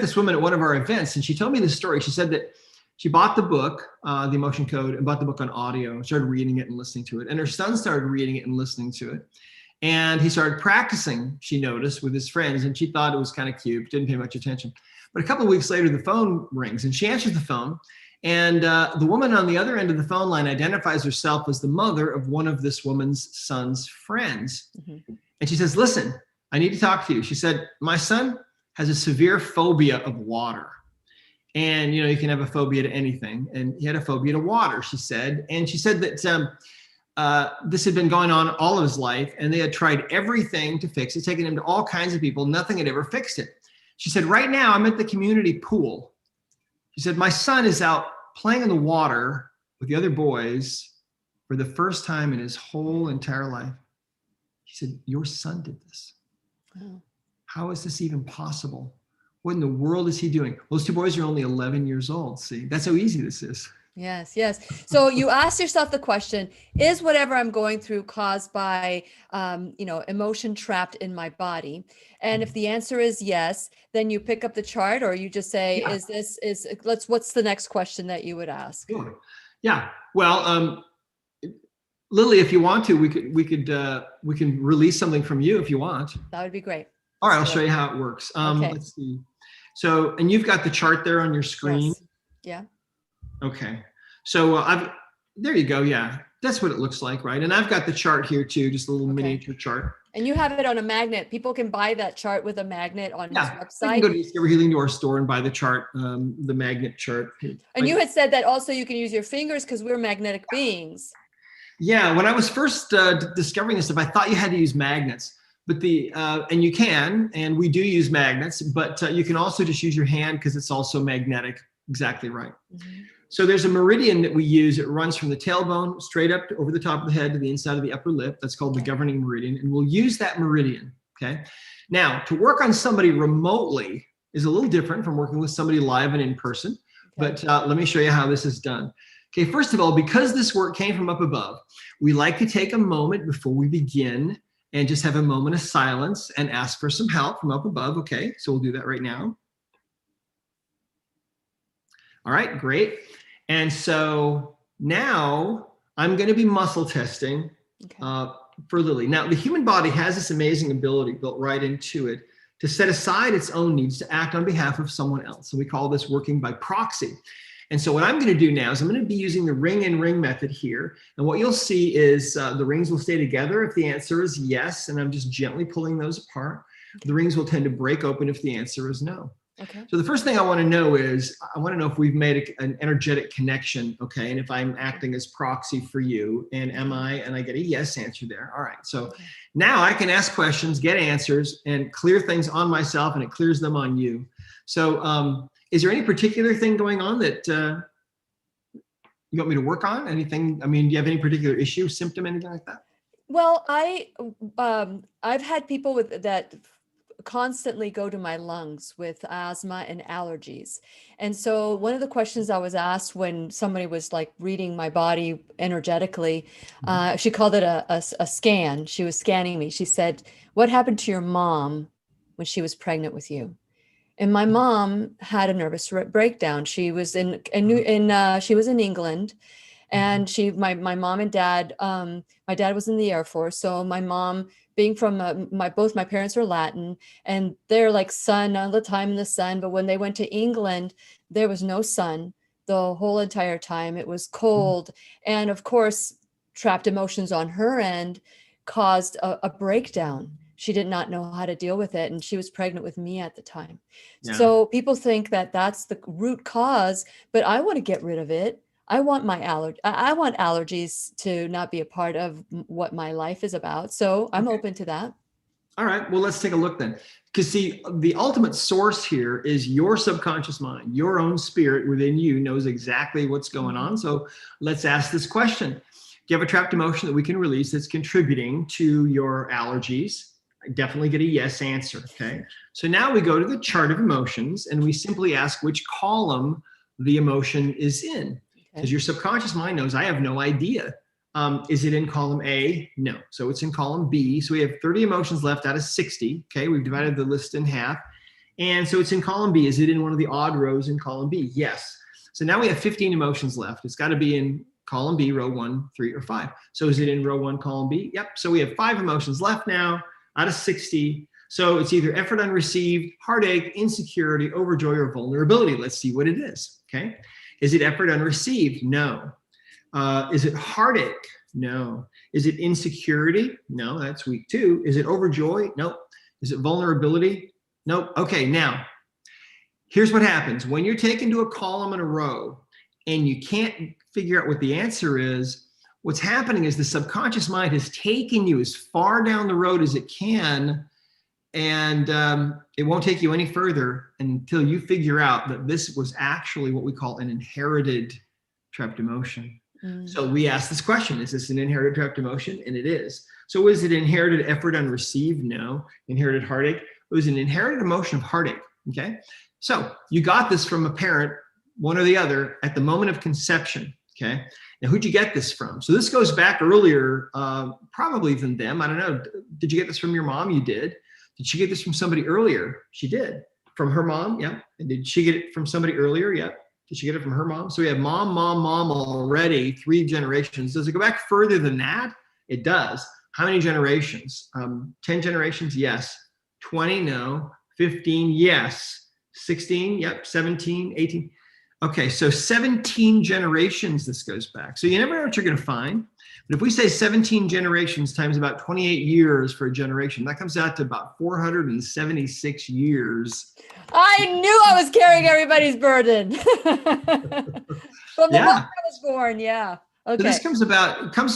this woman at one of our events, and she told me this story. She said that she bought the book, The Emotion Code, and bought the book on audio, and started reading it and listening to it. And her son started reading it and listening to it. And he started practicing, she noticed, with his friends, and she thought it was kind of cute, didn't pay much attention. But a couple of weeks later, the phone rings, and she answers the phone. And the woman on the other end of the phone line identifies herself as the mother of one of this woman's son's friends. Mm-hmm. And she says, listen, I need to talk to you. She said, my son has a severe phobia of water. And, you can have a phobia to anything. And he had a phobia to water, she said. And she said that this had been going on all of his life, and they had tried everything to fix it, taken him to all kinds of people. Nothing had ever fixed it. She said, right now I'm at the community pool. She said, my son is out playing in the water with the other boys for the first time in his whole entire life. She said, your son did this. Wow. How is this even possible? What in the world is he doing? Those two boys are only 11 years old. See, that's how easy this is. Yes, yes. So you ask yourself the question, is whatever I'm going through caused by, emotion trapped in my body? And if the answer is yes, then you pick up the chart, or you just say, what's the next question that you would ask? Sure. Yeah. Well, Lily, if you want to, we can release something from you if you want. That would be great. All right. I'll show you how it works. Okay. Let's see. So, and you've got the chart there on your screen. Yes. Yeah. Okay. So there you go. Yeah. That's what it looks like. Right. And I've got the chart here too, just a little miniature chart. And you have it on a magnet. People can buy that chart with a magnet on his website. You can go to Discover Healing to our store and buy the chart, the magnet chart. And you had said that also you can use your fingers because we're magnetic beings. Yeah. When I was first discovering this stuff, I thought you had to use magnets. But and you can, and we do use magnets, but you can also just use your hand because it's also magnetic. Exactly right. Mm-hmm. So there's a meridian that we use. It runs from the tailbone straight up over the top of the head to the inside of the upper lip. That's called the governing meridian. And we'll use that meridian. Okay. Now, to work on somebody remotely is a little different from working with somebody live and in person. Okay. But let me show you how this is done. Okay. First of all, because this work came from up above, we like to take a moment before we begin and just have a moment of silence and ask for some help from up above. Okay, so we'll do that right now. All right, great. And so now I'm going to be muscle testing for Lily. Now, the human body has this amazing ability built right into it to set aside its own needs to act on behalf of someone else. So we call this working by proxy. And so what I'm going to do now is I'm going to be using the ring and ring method here. And what you'll see is the rings will stay together if the answer is yes, and I'm just gently pulling those apart. The rings will tend to break open if the answer is no. Okay. So the first thing I want to know is, I want to know if we've made an energetic connection, okay? And if I'm acting as proxy for you, and am I? And I get a yes answer there. All right. So now I can ask questions, get answers, and clear things on myself, and it clears them on you. So, is there any particular thing going on that you want me to work on? Anything? I mean, do you have any particular issue, symptom, anything like that? Well, I've had people that constantly go to my lungs with asthma and allergies. And so one of the questions I was asked when somebody was like reading my body energetically, she called it a scan. She was scanning me. She said, what happened to your mom when she was pregnant with you? And my mom had a nervous breakdown. She was in England, and my mom and dad. My dad was in the Air Force, so my mom, being from both my parents are Latin, and they're like sun all the time in the sun. But when they went to England, there was no sun the whole entire time. It was cold, and of course, trapped emotions on her end caused a breakdown. She did not know how to deal with it. And she was pregnant with me at the time. Yeah. So people think that that's the root cause, but I want to get rid of it. I want I want allergies to not be a part of what my life is about. So I'm open to that. All right. Well, let's take a look then. Because see, the ultimate source here is your subconscious mind. Your own spirit within you knows exactly what's going on. So let's ask this question. Do you have a trapped emotion that we can release that's contributing to your allergies? I definitely get a yes answer. Okay. So now we go to the chart of emotions and we simply ask which column the emotion is in. Because your subconscious mind knows, I have no idea. Is it in column A? No. So it's in column B. So we have 30 emotions left out of 60. Okay. We've divided the list in half. And so it's in column B. Is it in one of the odd rows in column B? Yes. So now we have 15 emotions left. It's got to be in column B, row 1, 3, or 5. So is it in row 1, column B? Yep. So we have 5 emotions left now out of 60. So it's either effort unreceived, heartache, insecurity, overjoy, or vulnerability. Let's see what it is. Okay. Is it effort unreceived? No. Is it heartache? No. Is it insecurity? No, that's week 2. Is it overjoy? Nope. Is it vulnerability? Nope. Okay, now, here's what happens. When you're taken to a column in a row and you can't figure out what the answer is, what's happening is the subconscious mind has taken you as far down the road as it can, and it won't take you any further until you figure out that this was actually what we call an inherited trapped emotion. So we ask this question, is this an inherited trapped emotion? And it is. So is it inherited effort unreceived? No. Inherited heartache? It was an inherited emotion of heartache, okay? So you got this from a parent, one or the other, at the moment of conception, okay? Now, who'd you get this from? So this goes back earlier, probably than them. I don't know. Did you get this from your mom? You did. Did she get this from somebody earlier? She did. From her mom? Yeah. And did she get it from somebody earlier? Yeah. Did she get it from her mom? So we have mom already, 3 generations. Does it go back further than that? It does. How many generations? 10 generations? Yes. 20? No. 15? Yes. 16? Yep. 17? 18? Okay, so 17 generations this goes back. So you never know what you're going to find. But if we say 17 generations times about 28 years for a generation, that comes out to about 476 years. I knew I was carrying everybody's burden. From the moment I was born, yeah. Okay. So this comes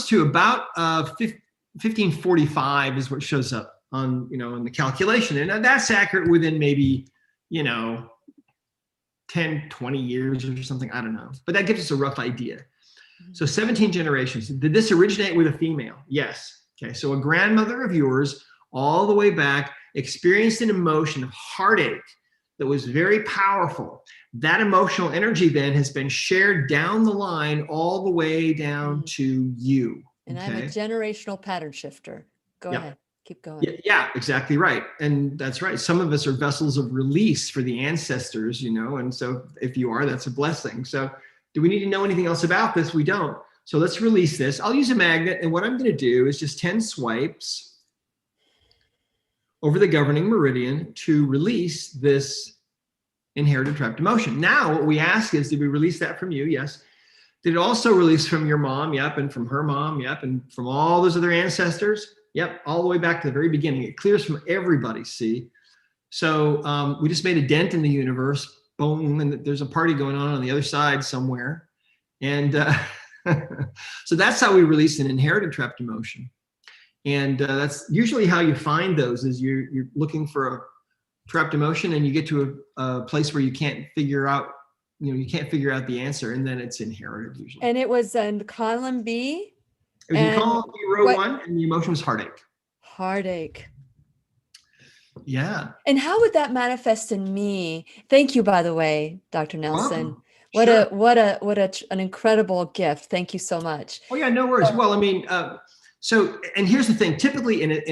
to about 1545 is what shows up on, in the calculation. And that's accurate within maybe, 10, 20 years or something. I don't know. But that gives us a rough idea. So 17 generations. Did this originate with a female? Yes. Okay. So a grandmother of yours all the way back experienced an emotion of heartache that was very powerful. That emotional energy then has been shared down the line all the way down to you. And I'm a generational pattern shifter. Go ahead. Keep going. Yeah, exactly right. And that's right. Some of us are vessels of release for the ancestors, and so if you are, that's a blessing. So do we need to know anything else about this? We don't. So let's release this. I'll use a magnet, and what I'm going to do is just 10 swipes over the governing meridian to release this inherited trapped emotion. Now, what we ask is, did we release that from you? Yes. Did it also release from your mom? Yep. And from her mom? Yep. And from all those other ancestors? Yep, all the way back to the very beginning. It clears from everybody, see? So we just made a dent in the universe, boom, and there's a party going on the other side somewhere. And so that's how we release an inherited trapped emotion. And that's usually how you find those, is you're looking for a trapped emotion and you get to a place where you can't figure out, the answer, and then it's inherited usually. And it was in column B? It was in column B, row 1, and the emotion was heartache. Heartache. Yeah. And how would that manifest in me? Thank you, by the way, Dr. Nelson. Wow. What an incredible gift. Thank you so much. Oh yeah, no worries. Well, I mean, so, and here's the thing, typically in an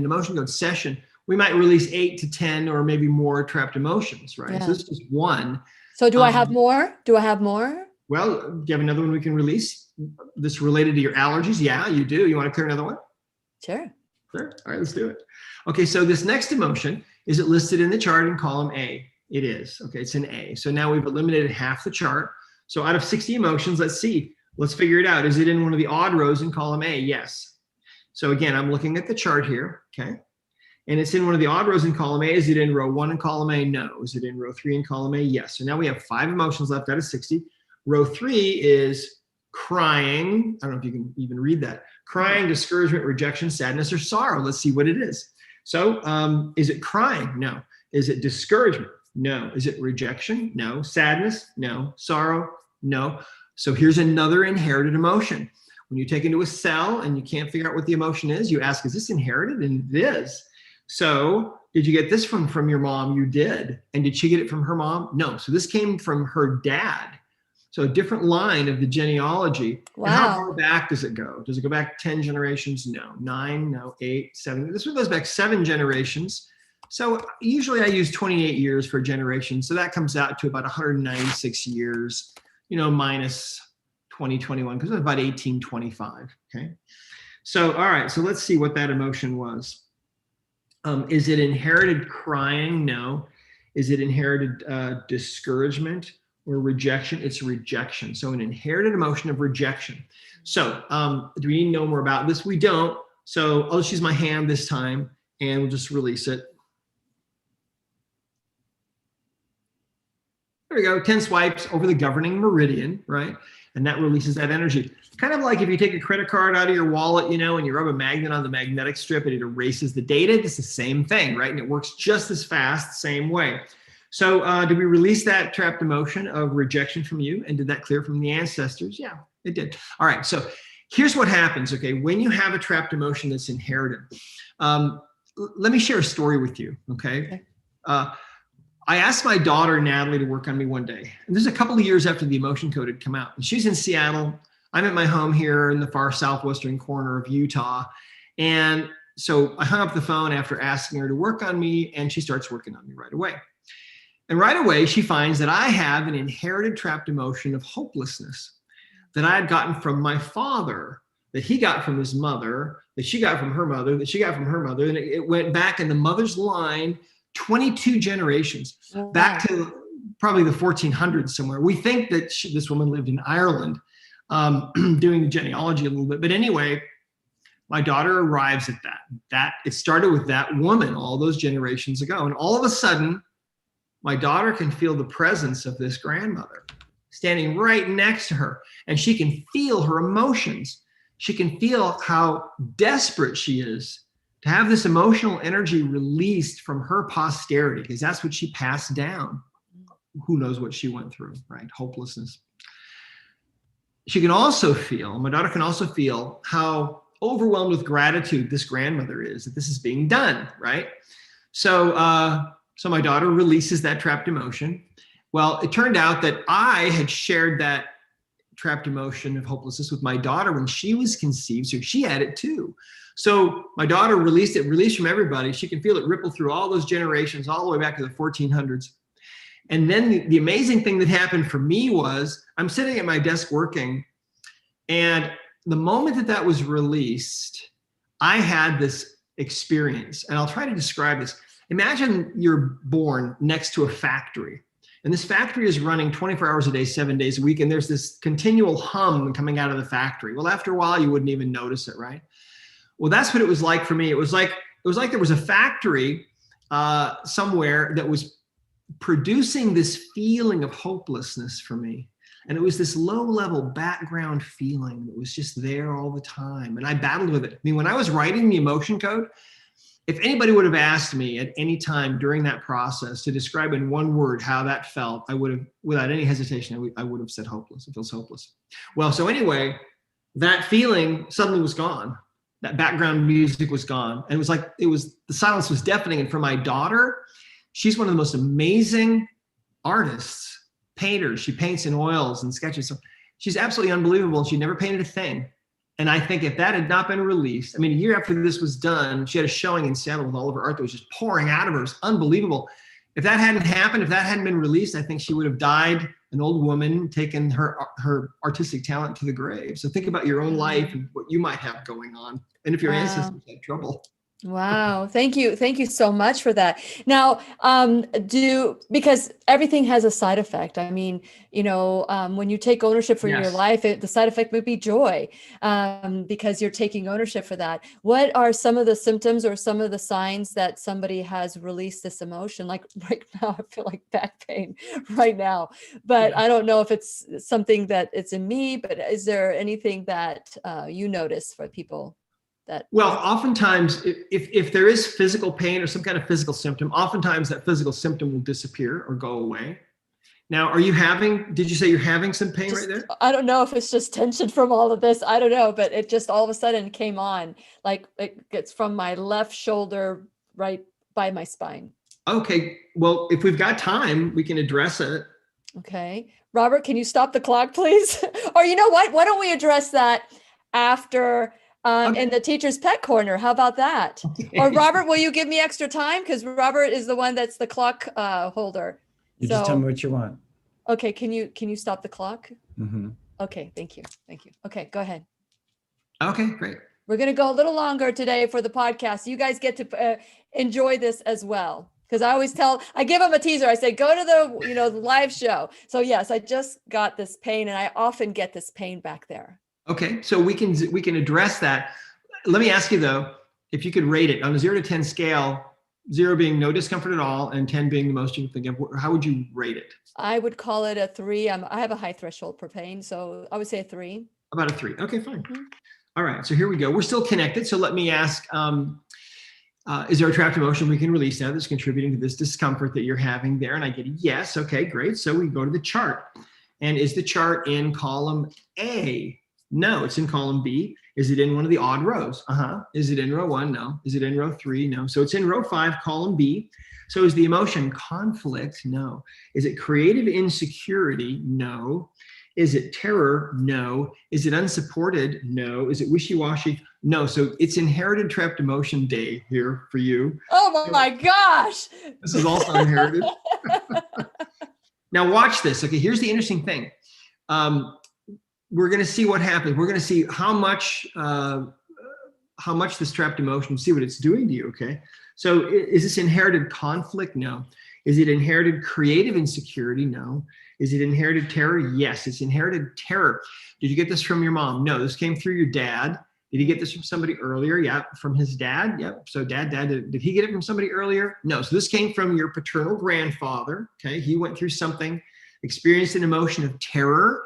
emotion code session, we might release 8 to 10 or maybe more trapped emotions, right? Yeah. So this is one. So do I have more? Do I have more? Well, do you have another one we can release? This related to your allergies? Yeah, you do. You want to clear another one? Sure. All right, let's do it. Okay, so this next emotion, is it listed in the chart in column A? It is. Okay, it's in A. So now we've eliminated half the chart. So out of 60 emotions, let's see. Let's figure it out. Is it in one of the odd rows in column A? Yes. So again, I'm looking at the chart here, okay? And it's in one of the odd rows in column A. Is it in row 1 in column A? No. Is it in row 3 in column A? Yes. So now we have 5 emotions left out of 60. Row 3 is crying. I don't know if you can even read that. Crying, discouragement, rejection, sadness, or sorrow. Let's see what it is. So is it crying? No. Is it discouragement? No. Is it rejection? No. Sadness? No. Sorrow? No. So here's another inherited emotion. When you take into a cell and you can't figure out what the emotion is, you ask, is this inherited? And it is. So did you get this from your mom? You did. And did she get it from her mom? No. So this came from her dad. So a different line of the genealogy. Wow. And how far back does it go? Does it go back 10 generations? No. 9? No. 8? 7? This one goes back 7 generations. So usually I use 28 years for a generation. So that comes out to about 196 years, minus 2021, because it's about 1825. Okay. So, all right. So let's see what that emotion was. Is it inherited crying? No. Is it inherited discouragement or rejection? It's rejection. So an inherited emotion of rejection. So do we need to know more about this? We don't. So I'll just use my hand this time and we'll just release it. There we go, 10 swipes over the governing meridian, right? And that releases that energy. Kind of like if you take a credit card out of your wallet, and you rub a magnet on the magnetic strip and it erases the data, it's the same thing, right? And it works just as fast, same way. So did we release that trapped emotion of rejection from you? And did that clear from the ancestors? Yeah, it did. All right, so here's what happens, okay? When you have a trapped emotion that's inherited, let me share a story with you, okay? I asked my daughter, Natalie, to work on me one day. And this is a couple of years after the emotion code had come out. And she's in Seattle. I'm at my home here in the far southwestern corner of Utah. And so I hung up the phone after asking her to work on me, and she starts working on me right away. And right away, she finds that I have an inherited trapped emotion of hopelessness that I had gotten from my father, that he got from his mother, that she got from her mother, that she got from her mother. And it went back in the mother's line 22 generations, back to probably the 1400s somewhere. We think that this woman lived in Ireland, doing the genealogy a little bit. But anyway, my daughter arrives at that. It started with that woman all those generations ago. And all of a sudden, my daughter can feel the presence of this grandmother standing right next to her. And she can feel her emotions. She can feel how desperate she is to have this emotional energy released from her posterity, because that's what she passed down. Who knows what she went through, right? Hopelessness. She can also feel, my daughter can also feel how overwhelmed with gratitude this grandmother is that this is being done, right? So my daughter releases that trapped emotion. Well, it turned out that I had shared that trapped emotion of hopelessness with my daughter when she was conceived, so she had it too. So my daughter released from everybody. She can feel it ripple through all those generations, all the way back to the 1400s. And then the amazing thing that happened for me was I'm sitting at my desk working, and the moment that was released, I had this experience, and I'll try to describe this. Imagine you're born next to a factory, and this factory is running 24 hours a day, 7 days a week, and there's this continual hum coming out of the factory. Well, after a while, you wouldn't even notice it, right? Well, that's what it was like for me. It was like there was a factory somewhere that was producing this feeling of hopelessness for me. And it was this low-level background feeling that was just there all the time. And I battled with it. I mean, when I was writing the emotion code, if anybody would have asked me at any time during that process to describe in one word how that felt, I would have, without any hesitation, I would have said hopeless. It feels hopeless. Well, so anyway, that feeling suddenly was gone. That background music was gone. And the silence was deafening. And for my daughter, she's one of the most amazing artists, painters. She paints in oils and sketches. So she's absolutely unbelievable. She never painted a thing. And I think if that had not been released, I mean, a year after this was done, she had a showing in Seattle with all of her art that was just pouring out of her. It was unbelievable. If that hadn't happened, if that hadn't been released, I think she would have died an old woman, taken her artistic talent to the grave. So think about your own life and what you might have going on. And if your ancestors had trouble. Wow. Thank you. Thank you so much for that. Now, because everything has a side effect. I mean, when you take ownership for your life, the side effect would be joy, because you're taking ownership for that. What are some of the symptoms or some of the signs that somebody has released this emotion? Like right now, I feel like back pain right now, but I don't know if it's something that it's in me, but is there anything that you notice for people? Well, oftentimes, if there is physical pain or some kind of physical symptom, oftentimes that physical symptom will disappear or go away. Now, did you say you're having some pain right there? I don't know if it's just tension from all of this. I don't know, but it just all of a sudden came on, like it gets from my left shoulder right by my spine. Okay. Well, if we've got time, we can address it. Okay. Robert, can you stop the clock, please? Or you know what? Why don't we address that after in the teacher's pet corner. How about that? Or Robert, will you give me extra time? Because Robert is the one that's the clock holder. You just tell me what you want. Okay, can you stop the clock? Mm-hmm. Okay, thank you. Okay, go ahead. Okay, great. We're going to go a little longer today for the podcast. You guys get to enjoy this as well. Because I give them a teaser. I say, go to the live show. So yes, I just got this pain, and I often get this pain back there. Okay, so we can address that. Let me ask you though, if you could rate it on a 0 to 10 scale, 0 being no discomfort at all, and 10 being the most you can think of, how would you rate it? I would call it a 3. I have a high threshold for pain, so I would say a 3. About a 3. Okay, fine. Mm-hmm. All right, so here we go. We're still connected. So let me ask, is there a trapped emotion we can release now that's contributing to this discomfort that you're having there? And I get a yes. Okay, great. So we go to the chart. And is the chart in column A? No, it's in column B. Is it in one of the odd rows? Is it in row 1? No. Is it in row 3? No. So it's in row 5, column B. So is the emotion conflict? No. Is it creative insecurity? No. Is it terror? No. Is it unsupported? No. Is it wishy-washy? No. So it's inherited trapped emotion day here for you. Oh my gosh. This is also inherited. Now watch this. Okay, here's the interesting thing. We're going to see what happens. We're going to see how much this trapped emotion, see what it's doing to you. Okay. So is this inherited conflict? No. Is it inherited creative insecurity? No. Is it inherited terror? Yes, it's inherited terror. Did you get this from your mom? No, this came through your dad. Did he get this from somebody earlier? Yeah, from his dad. Yep. So dad, did he get it from somebody earlier? No. So this came from your paternal grandfather. Okay. He went through something, experienced an emotion of terror,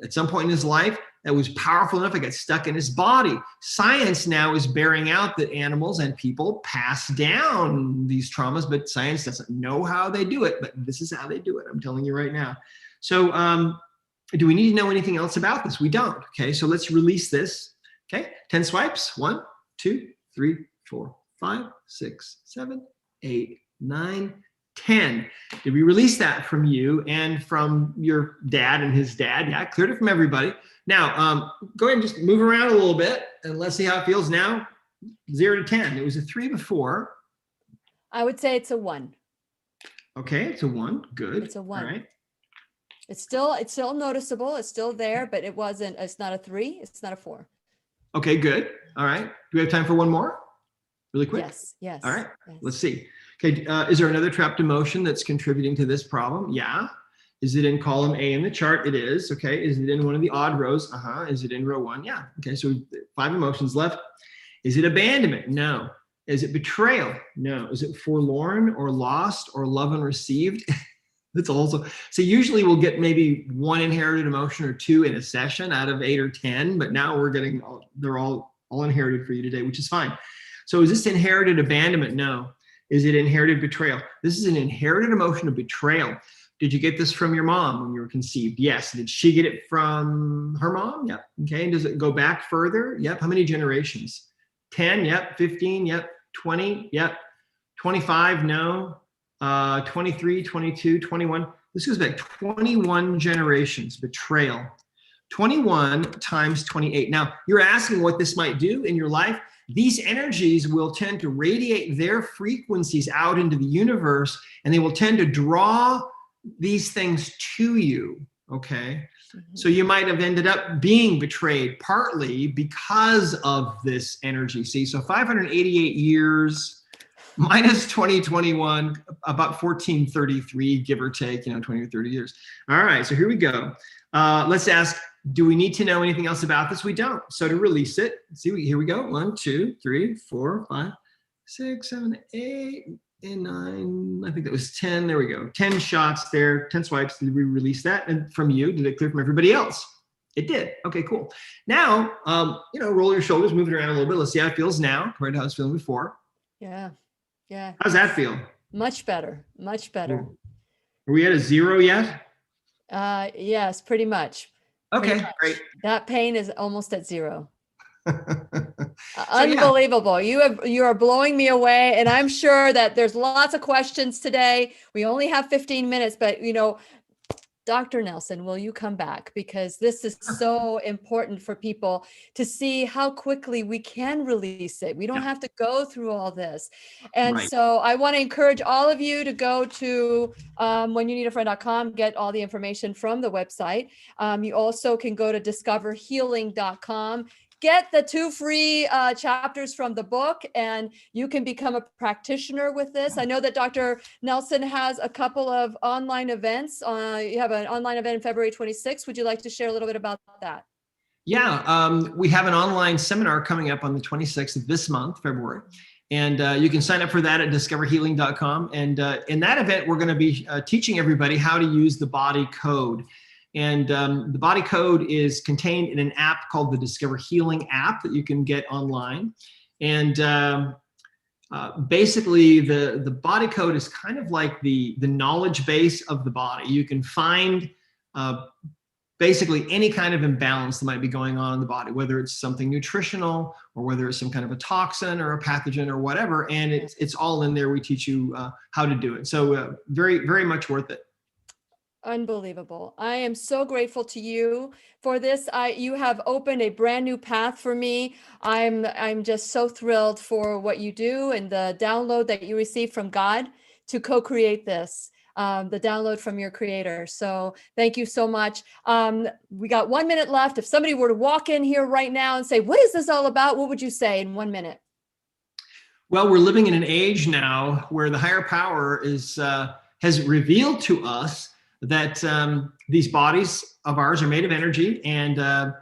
at some point in his life that was powerful enough. It got stuck in his body. Science now is bearing out that animals and people pass down these traumas, but science doesn't know how they do it, but this is how they do it. I'm telling you right now. So, do we need to know anything else about this? We don't. Okay. So let's release this. Okay. 10 swipes. 1, 2, 3, 4, 5, 6, 7, 8, 9, 10. Did we release that from you and from your dad and his dad? Yeah, cleared it from everybody. Now, go ahead and just move around a little bit and let's see how it feels now. 0 to 10. It was a 3 before. I would say it's a 1. Okay, it's a 1. Good. It's a 1. All right. It's still noticeable. It's still there, but it's not a 3. It's not a 4. Okay, good. All right. Do we have time for one more? Really quick? Yes. All right. Yes. Let's see. Okay. Is there another trapped emotion that's contributing to this problem? Yeah. Is it in column A in the chart? It is. Okay. Is it in one of the odd rows? Is it in row 1? Yeah. Okay. So 5 emotions left. Is it abandonment? No. Is it betrayal? No. Is it forlorn or lost or love unreceived? That's also, so usually we'll get maybe 1 inherited emotion or 2 in a session out of 8 or 10, but now we're getting, they're all inherited for you today, which is fine. So is this inherited abandonment? No. Is it inherited betrayal? This is an inherited emotion of betrayal. Did you get this from your mom when you were conceived? Yes. Did she get it from her mom? Yep. Okay. And does it go back further? Yep. How many generations? 10? Yep. 15? Yep. 20? Yep. 25? No. 23, 22, 21. This goes back 21 generations, betrayal. 21 times 28. Now, you're asking what this might do in your life. These energies will tend to radiate their frequencies out into the universe, and they will tend to draw these things to you, okay? Mm-hmm. So you might have ended up being betrayed partly because of this energy. See, so 588 years minus 2021, about 1433, give or take, 20 or 30 years. All right, so here we go. Let's ask, do we need to know anything else about this? We don't. So to release it, see, here we go. 1, 2, 3, 4, 5, 6, 7, 8, and 9. I think that was 10. There we go. 10 shots there, 10 swipes. Did we release that? And from you, did it clear from everybody else? It did. Okay, cool. Now, roll your shoulders, move it around a little bit. Let's see how it feels now compared to how it was feeling before. Yeah. How's that feel? Much better. Are we at a 0 yet? Yes, pretty much. Okay, great. That pain is almost at 0. Unbelievable. Yeah. You are blowing me away. And I'm sure that there's lots of questions today. We only have 15 minutes, but Dr. Nelson, will you come back? Because this is so important for people to see how quickly we can release it. We don't have to go through all this. And Right. so I want to encourage all of you to go to whenyouneedafriend.com, get all the information from the website. You also can go to discoverhealing.com. Get the 2 free chapters from the book, and you can become a practitioner with this. I know that Dr. Nelson has a couple of online events. You have an online event in February 26th. Would you like to share a little bit about that? Yeah, we have an online seminar coming up on the 26th of this month, February. And you can sign up for that at discoverhealing.com. And in that event, we're going to be teaching everybody how to use the body code. And the body code is contained in an app called the Discover Healing app that you can get online. And basically, the body code is kind of like the knowledge base of the body. You can find basically any kind of imbalance that might be going on in the body, whether it's something nutritional or whether it's some kind of a toxin or a pathogen or whatever. And it's all in there. We teach you how to do it. So very, very much worth it. Unbelievable. I am so grateful to you for this. You have opened a brand new path for me. I'm just so thrilled for what you do and the download that you received from God to co-create this, the download from your creator. So thank you so much. We got 1 minute left. If somebody were to walk in here right now and say, what is this all about? What would you say in 1 minute? Well, we're living in an age now where the higher power has revealed to us that these bodies of ours are made of energy, and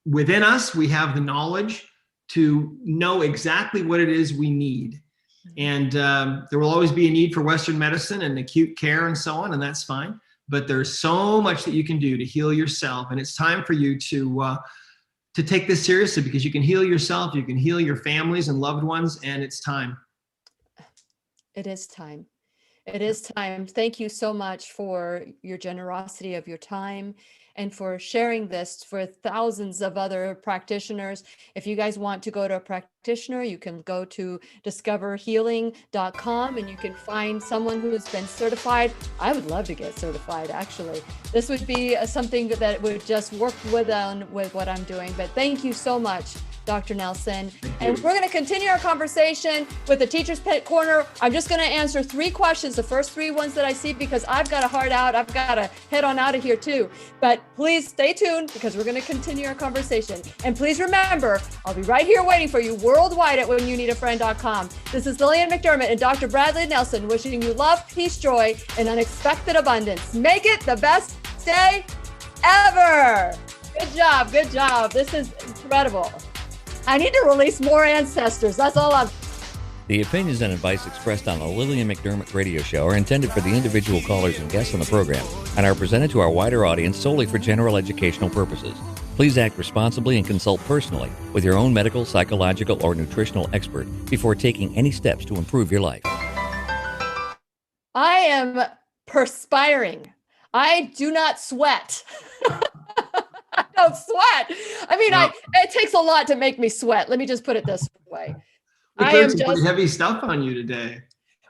within us we have the knowledge to know exactly what it is we need. And there will always be a need for Western medicine and acute care and so on, and that's fine. But there's so much that you can do to heal yourself, and it's time for you to take this seriously, because you can heal yourself, you can heal your families and loved ones, and it's time. It is time. It is time. Thank you so much for your generosity of your time and for sharing this for thousands of other practitioners. If you guys want to go to a practitioner, you can go to discoverhealing.com and you can find someone who has been certified. I would love to get certified, actually. This would be something that would just work with what I'm doing. But thank you so much, Dr. Nelson. And we're going to continue our conversation with the Teacher's Pet Corner. I'm just going to answer 3 questions, the first 3 ones that I see, because I've got a heart out. I've got to head on out of here too. But please stay tuned, because we're going to continue our conversation. And please remember, I'll be right here waiting for you worldwide at whenyouneedafriend.com. This is Lillian McDermott and Dr. Bradley Nelson wishing you love, peace, joy, and unexpected abundance. Make it the best day ever. Good job. Good job. This is incredible. I need to release more ancestors. That's all I'm. The opinions and advice expressed on the Lillian McDermott radio show are intended for the individual callers and guests on the program and are presented to our wider audience solely for general educational purposes. Please act responsibly and consult personally with your own medical, psychological, or nutritional expert before taking any steps to improve your life. I am perspiring. I do not sweat. I don't sweat. I mean, No. it takes a lot to make me sweat. Let me just put it this way. You I put am some just pretty heavy stuff on you today.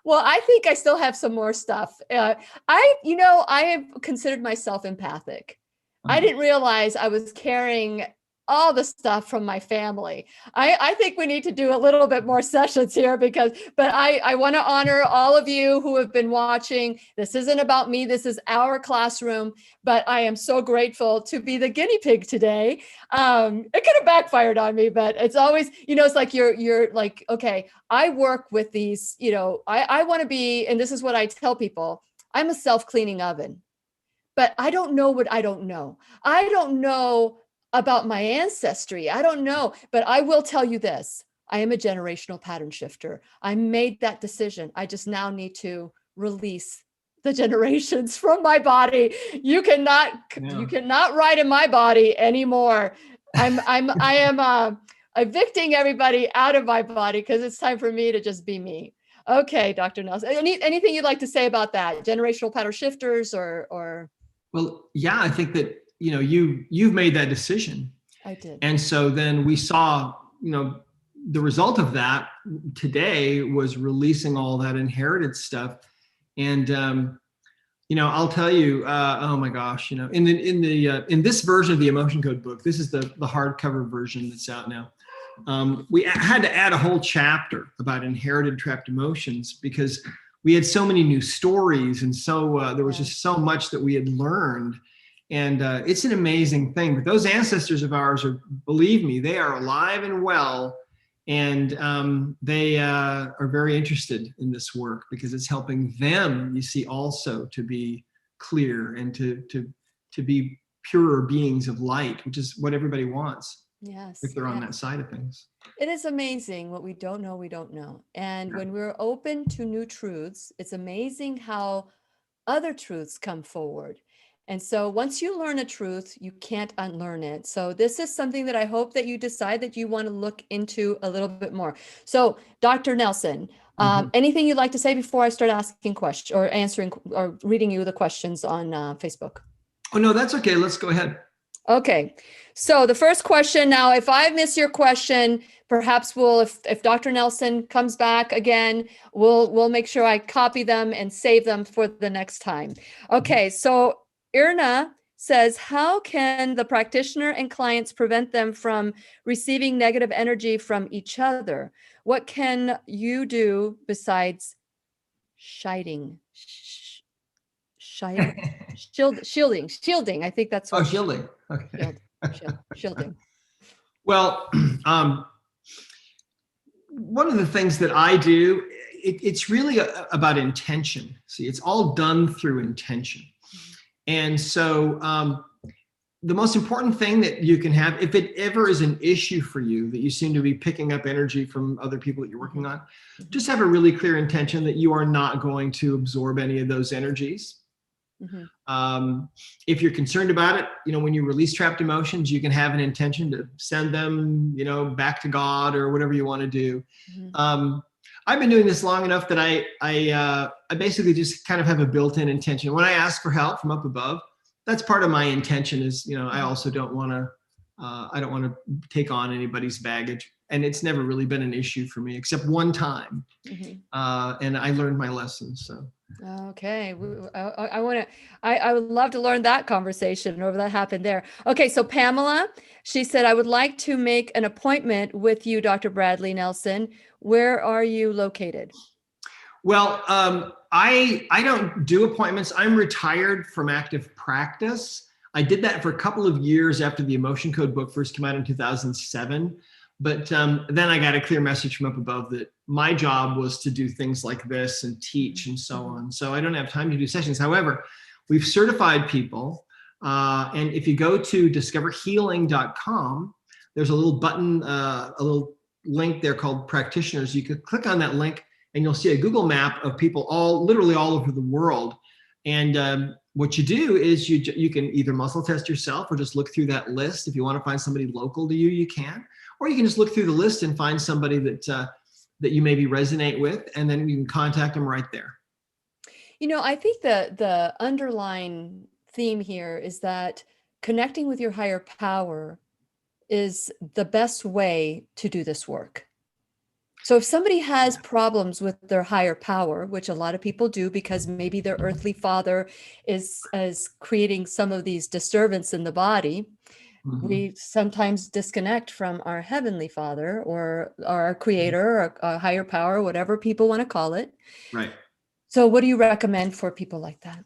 Well, I think I still have some more stuff. I have considered myself empathic. I didn't realize I was carrying all the stuff from my family. I think we need to do a little bit more sessions here but I want to honor all of you who have been watching. This isn't about me. This is our classroom, but I am so grateful to be the guinea pig today. It could have backfired on me, but it's always, it's like you're like, okay, I work with these, I want to be, and this is what I tell people, I'm a self-cleaning oven, but I don't know what I don't know. I don't know about my ancestry. I don't know, but I will tell you this. I am a generational pattern shifter. I made that decision. I just now need to release the generations from my body. You cannot ride in my body anymore. I am evicting everybody out of my body because it's time for me to just be me. Okay, Dr. Nelson, anything you'd like to say about that? Generational pattern shifters or? Well, yeah, I think that you've made that decision. I did. And so then we saw, the result of that today was releasing all that inherited stuff. And I'll tell you, oh my gosh, in this version of the Emotion Code book, this is the hardcover version that's out now. We had to add a whole chapter about inherited trapped emotions because we had so many new stories, and so there was just so much that we had learned. And it's an amazing thing. But those ancestors of ours are, believe me, they are alive and well, and they are very interested in this work because it's helping them, you see, also to be clear and to be purer beings of light, which is what everybody wants. Yes. If they're on that side of things. It is amazing what we don't know, we don't know. And when we're open to new truths, it's amazing how other truths come forward. And so once you learn a truth, you can't unlearn it. So this is something that I hope that you decide that you want to look into a little bit more. So Dr. Nelson, anything you'd like to say before I start asking questions or answering or reading you the questions on Facebook? Oh, no, that's okay. Let's go ahead. Okay. So the first question now, if I miss your question, perhaps if Dr. Nelson comes back again, we'll make sure I copy them and save them for the next time. Okay. So Irna says, how can the practitioner and clients prevent them from receiving negative energy from each other? What can you do besides shielding? Shielding. I think that's what. Shielding. Okay. Shielding. Well, one of the things that I do, it's really about intention. See, it's all done through intention. And so the most important thing that you can have, if it ever is an issue for you that you seem to be picking up energy from other people that you're working on, just have a really clear intention that you are not going to absorb any of those energies. If you're concerned about it, when you release trapped emotions, you can have an intention to send them, back to God or whatever you want to do. I've been doing this long enough that I basically just kind of have a built-in intention. When I ask for help from up above, that's part of my intention is, I also don't want to take on anybody's baggage. And it's never really been an issue for me, except one time. And I learned my lesson, so. Okay. I would love to learn that conversation or that happened there. Okay. So Pamela, she said, I would like to make an appointment with you, Dr. Bradley Nelson. Where are you located? Well, I don't do appointments. I'm retired from active practice. I did that for a couple of years after the Emotion Code book first came out in 2007. But then I got a clear message from up above that my job was to do things like this and teach and so on. So I don't have time to do sessions. However, we've certified people. And if you go to discoverhealing.com, there's a little button, a little link there called practitioners. You could click on that link and you'll see a Google map of people literally all over the world. And what you do is you can either muscle test yourself or just look through that list. If you want to find somebody local to you, you can. Or you can just look through the list and find somebody that you maybe resonate with, and then you can contact them right there. I think the underlying theme here is that connecting with your higher power is the best way to do this work. So if somebody has problems with their higher power, which a lot of people do because maybe their earthly father is creating some of these disturbance in the body, we sometimes disconnect from our heavenly father or our creator or a higher power, whatever people want to call it. Right. So what do you recommend for people like that?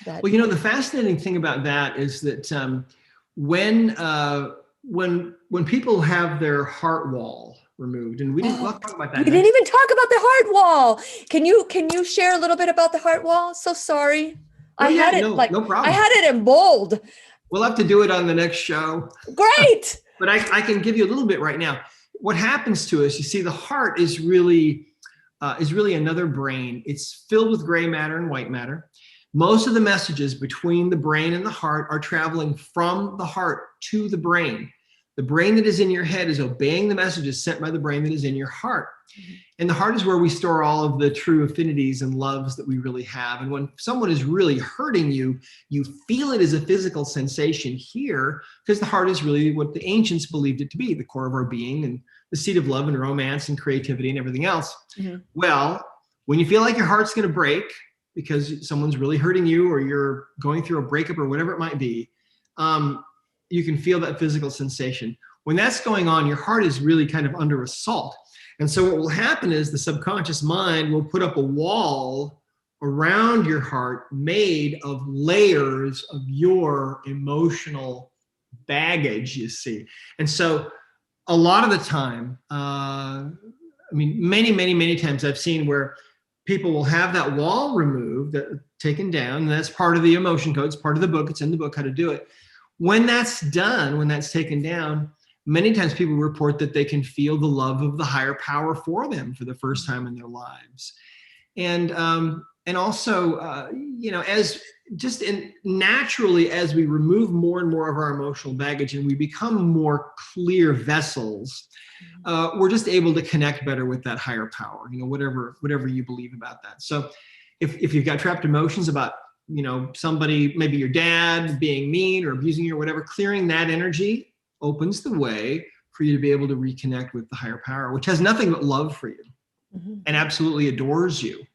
Well, the fascinating thing about that is that when people have their heart wall removed, and we didn't talk about that. We didn't even talk about the heart wall. Can you share a little bit about the heart wall? So sorry. No problem. I had it in bold. We'll have to do it on the next show. Great. But I can give you a little bit right now. What happens to us, you see, the heart is really another brain. It's filled with gray matter and white matter. Most of the messages between the brain and the heart are traveling from the heart to the brain. The brain that is in your head is obeying the messages sent by the brain that is in your heart. And the heart is where we store all of the true affinities and loves that we really have. And when someone is really hurting you, you feel it as a physical sensation here, because the heart is really what the ancients believed it to be, the core of our being and the seat of love and romance and creativity and everything else. Well, when you feel like your heart's going to break, because someone's really hurting you, or you're going through a breakup or whatever it might be, you can feel that physical sensation. When that's going on, your heart is really kind of under assault. And so what will happen is the subconscious mind will put up a wall around your heart made of layers of your emotional baggage, you see. And so a lot of the time, many times I've seen where people will have that wall removed, taken down, and that's part of the emotion code. It's part of the book. It's in the book how to do it. When that's done, when that's taken down, many times people report that they can feel the love of the higher power for them for the first time in their lives. And also, naturally, as we remove more and more of our emotional baggage and we become more clear vessels, we're just able to connect better with that higher power, whatever you believe about that. So if you've got trapped emotions about, somebody, maybe your dad being mean or abusing you or whatever, clearing that energy opens the way for you to be able to reconnect with the higher power, which has nothing but love for you and absolutely adores you.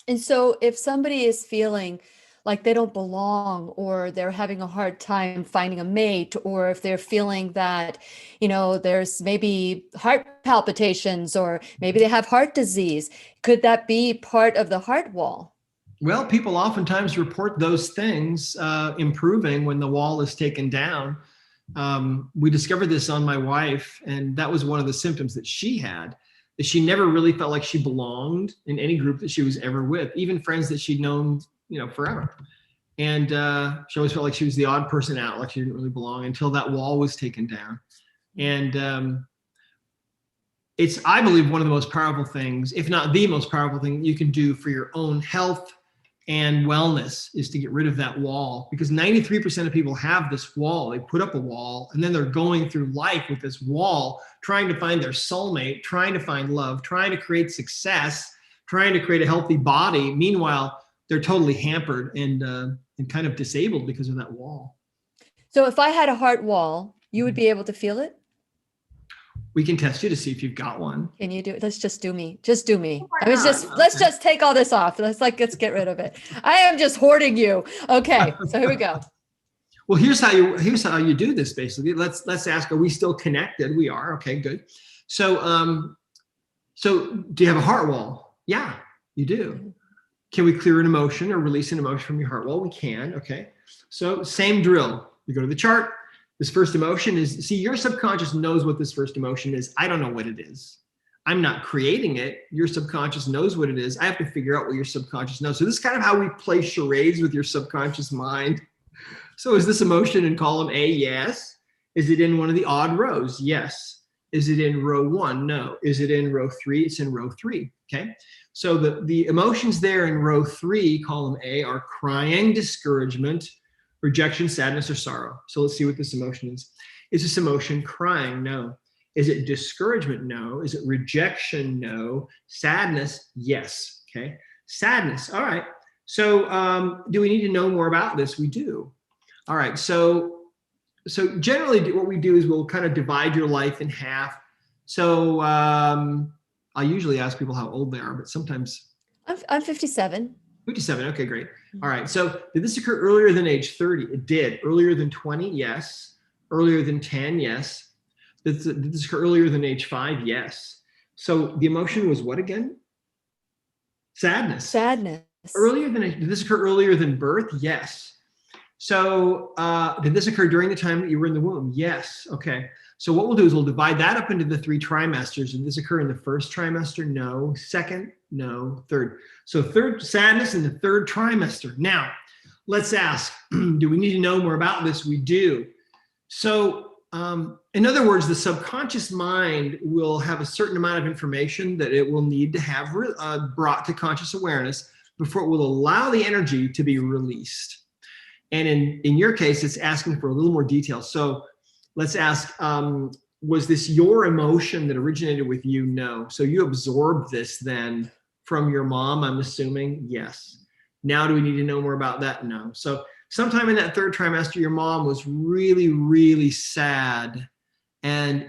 And so if somebody is feeling like they don't belong, or they're having a hard time finding a mate, or if they're feeling that, there's maybe heart palpitations, or maybe they have heart disease, could that be part of the heart wall? Well, people oftentimes report those things improving when the wall is taken down. We discovered this on my wife, and that was one of the symptoms that she had, that she never really felt like she belonged in any group that she was ever with, even friends that she'd known, forever. And she always felt like she was the odd person out, like she didn't really belong until that wall was taken down. And it's, I believe, one of the most powerful things, if not the most powerful thing you can do for your own health and wellness, is to get rid of that wall, because 93% of people have this wall. They put up a wall, and then they're going through life with this wall, trying to find their soulmate, trying to find love, trying to create success, trying to create a healthy body. Meanwhile, they're totally hampered and kind of disabled because of that wall. So if I had a heart wall, you would be able to feel it? We can test you to see if you've got one. Can you do it? Let's just do me. Just do me. Let's just take all this off. Let's get rid of it. I am just hoarding you. Okay. So here we go. Well, here's how you do this basically. Let's ask, are we still connected? We are. Okay, good. So do you have a heart wall? Yeah, you do. Can we clear an emotion or release an emotion from your heart wall? We can. Okay. So same drill. You go to the chart. This first emotion is, see, your subconscious knows what this first emotion is. I don't know what it is. I'm not creating it. Your subconscious knows what it is. I have to figure out what your subconscious knows. So this is kind of how we play charades with your subconscious mind. So is this emotion in column A? Yes. Is it in one of the odd rows? Yes. Is it in row 1? No. Is it in row 3? It's in row 3. Okay. So the emotions there in row 3, column A, are crying, discouragement, rejection, sadness, or sorrow. So let's see what this emotion is. Is this emotion crying? No. Is it discouragement? No. Is it rejection? No. Sadness? Yes. Okay. Sadness. All right. So do we need to know more about this? We do. All right. So generally what we do is we'll kind of divide your life in half. So I usually ask people how old they are, but sometimes. I'm 57. 57. Okay, great. All right. So did this occur earlier than age 30? It did. Earlier than 20? Yes. Earlier than 10? Yes. Did this occur earlier than age 5? Yes. So the emotion was what again? Sadness. Sadness. Did this occur earlier than birth? Yes. So did this occur during the time that you were in the womb? Yes. Okay. So what we'll do is we'll divide that up into the 3 trimesters. Did this occur in the first trimester? No. Second? No. Third. So third, sadness in the 3rd trimester. Now, let's ask, do we need to know more about this? We do. So in other words, the subconscious mind will have a certain amount of information that it will need to have brought to conscious awareness before it will allow the energy to be released. And in your case, it's asking for a little more detail. So let's ask, was this your emotion that originated with you? No. So you absorbed this then from your mom, I'm assuming? Yes. Now do we need to know more about that? No. So sometime in that 3rd trimester, your mom was really, really sad. And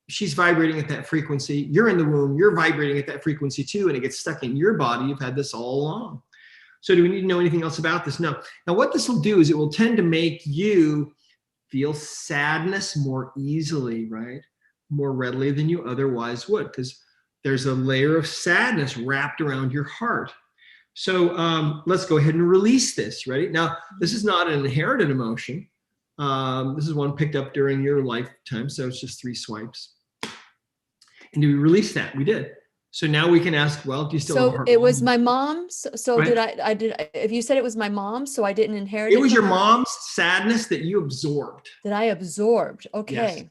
she's vibrating at that frequency. You're in the womb, you're vibrating at that frequency too, and it gets stuck in your body. You've had this all along. So do we need to know anything else about this? No. Now, what this will do is it will tend to make you feel sadness more easily, right? More readily than you otherwise would, because there's a layer of sadness wrapped around your heart. So let's go ahead and release this. Ready? Now, this is not an inherited emotion. This is one picked up during your lifetime. So it's just 3 swipes. And do we release that? We did. So now we can ask, well, do you still have a So heart? it was my mom. So Right. if you said it was my mom, so I didn't inherit It was your from her? mom's sadness that you absorbed. That I absorbed. Yes. Okay.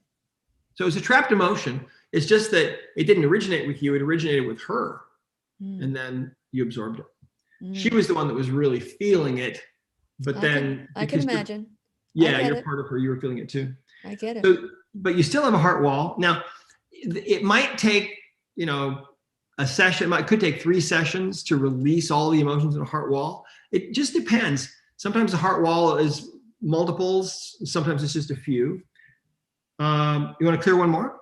So it's a trapped emotion. It's just that it didn't originate with you. It originated with her. Mm, And then you absorbed it. mm. She was the one that was really feeling it. But I then I can because you're- imagine. Yeah, get you're it. part of her. You were feeling it too. I get it. So, but you still have a heart wall. Now, it might take, a session. It could take 3 sessions to release all the emotions in a heart wall. It just depends. Sometimes the heart wall is multiples. Sometimes it's just a few. You want to clear one more?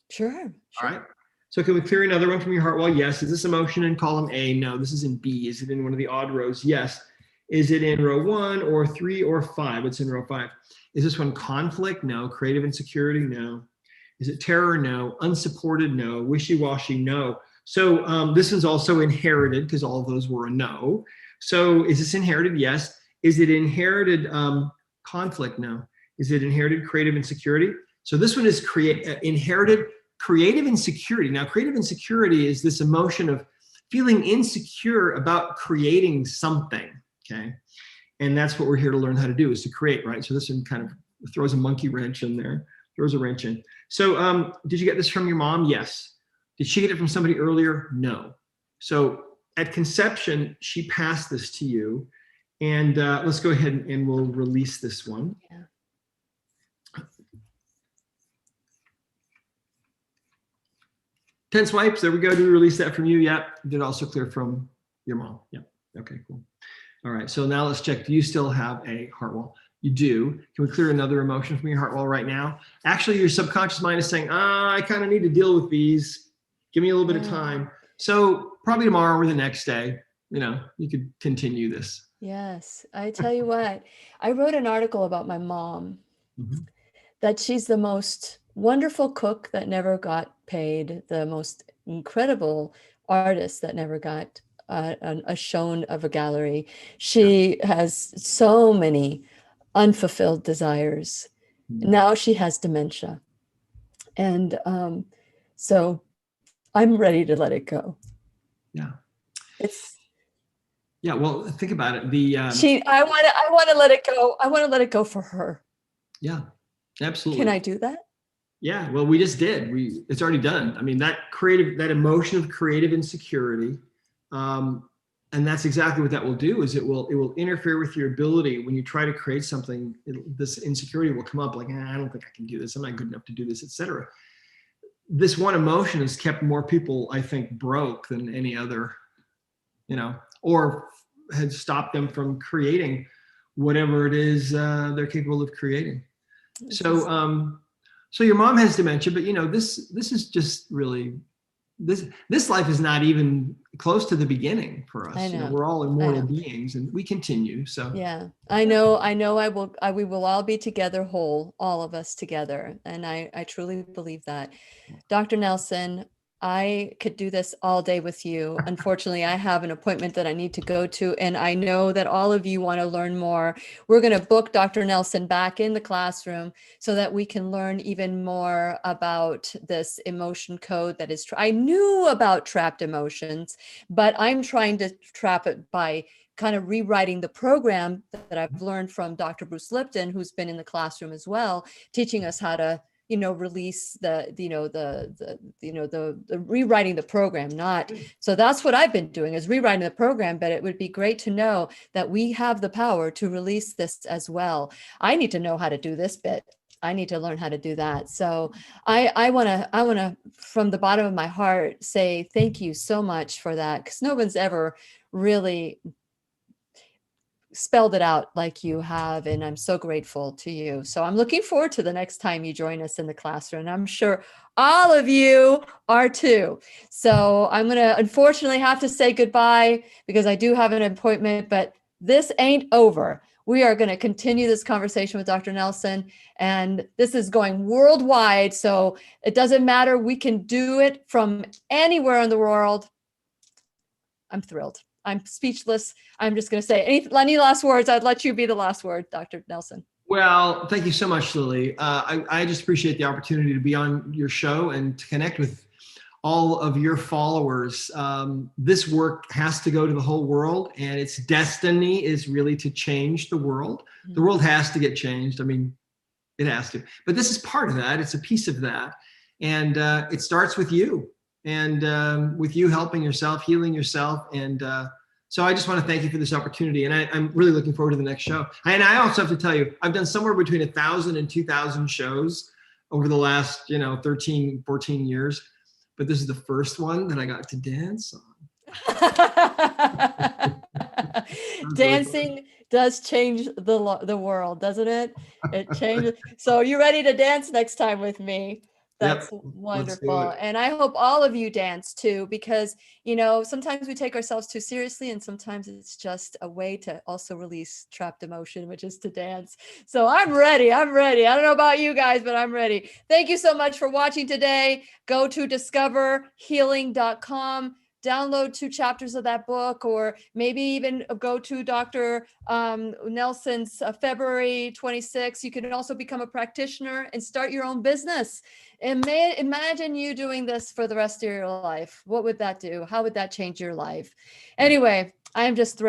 Sure. All right. So can we clear another one from your heart wall? Yes. Is this emotion in column A? No. This is in B. Is it in one of the odd rows? Yes. Is it in row 1 or 3 or 5? It's in row 5. Is this one conflict? No. Creative insecurity? No. Is it terror? No. Unsupported? No. Wishy-washy? No. So this one's also inherited because all of those were a no. So is this inherited? Yes. Is it inherited conflict? No. Is it inherited creative insecurity? So this one is inherited creative insecurity. Now, creative insecurity is this emotion of feeling insecure about creating something, okay? And that's what we're here to learn how to do, is to create, right? So this one kind of throws a monkey wrench in there, throws a wrench in. So did you get this from your mom? Yes. Did she get it from somebody earlier? No. So at conception, she passed this to you. And let's go ahead and we'll release this one. Yeah. 10 swipes. There we go. Do we release that from you? Yeah. Did also clear from your mom. Yeah. Okay, cool. All right. So now let's check. Do you still have a heart wall? You do. Can we clear another emotion from your heart wall right now? Actually, your subconscious mind is saying, I kind of need to deal with these. Give me a little bit of time. So probably tomorrow or the next day, you could continue this. Yes. I tell you what, I wrote an article about my mom, Mhm. that she's the most wonderful cook that never got paid, the most incredible artist that never got a shown of a gallery. She has so many unfulfilled desires. Mhm. Now she has dementia. And so I'm ready to let it go. Yeah. It's Yeah. Well, think about it. I want to let it go. I want to let it go for her. Yeah, absolutely. Can I do that? Yeah, well, we just did. It's already done. I mean, that emotion of creative insecurity, and that's exactly what that will do. Is it will interfere with your ability when you try to create something. This insecurity will come up, like, I don't think I can do this. I'm not good enough to do this, etc. This one emotion has kept more people, I think, broke than any other, or had stopped them from creating whatever it is they're capable of creating. So your mom has dementia, but this is just really this life is not even close to the beginning for us. I know. We're all immortal beings, and we continue. So yeah, I know. We will all be together whole, all of us together, and I truly believe that. Dr. Nelson, I could do this all day with you. Unfortunately, I have an appointment that I need to go to, and I know that all of you want to learn more. We're going to book Dr. Nelson back in the classroom so that we can learn even more about this emotion code that is, I knew about trapped emotions, but I'm trying to trap it by kind of rewriting the program that I've learned from Dr. Bruce Lipton, who's been in the classroom as well, teaching us how to release the rewriting the program. So that's what I've been doing, is rewriting the program, but it would be great to know that we have the power to release this as well. I need to know how to do this bit. I need to learn how to do that. So I want to, from the bottom of my heart, say thank you so much for that, because no one's ever really spelled it out like you have. And I'm so grateful to you. So I'm looking forward to the next time you join us in the classroom. I'm sure all of you are too. So I'm going to unfortunately have to say goodbye because I do have an appointment, but this ain't over. We are going to continue this conversation with Dr. Nelson, and this is going worldwide. So it doesn't matter. We can do it from anywhere in the world. I'm thrilled. I'm speechless. I'm just going to say any last words. I'd let you be the last word, Dr. Nelson. Well, thank you so much, Lily. I just appreciate the opportunity to be on your show and to connect with all of your followers. This work has to go to the whole world, and its destiny is really to change the world. The world has to get changed. I mean, it has to, but this is part of that. It's a piece of that. And it starts with you and with you helping yourself, healing yourself. And so I just want to thank you for this opportunity. And I'm really looking forward to the next show. And I also have to tell you, I've done somewhere between 1,000 and 2,000 shows over the last, 13, 14 years. But this is the first one that I got to dance on. Dancing does change the world, doesn't it? It changes. So you ready to dance next time with me? That's wonderful. And I hope all of you dance too, because, sometimes we take ourselves too seriously and sometimes it's just a way to also release trapped emotion, which is to dance. So I'm ready. I don't know about you guys, but I'm ready. Thank you so much for watching today. Go to discoverhealing.com. Download 2 chapters of that book, or maybe even go to Dr. Nelson's February 26th. You can also become a practitioner and start your own business. And imagine you doing this for the rest of your life. What would that do? How would that change your life? Anyway, I am just thrilled.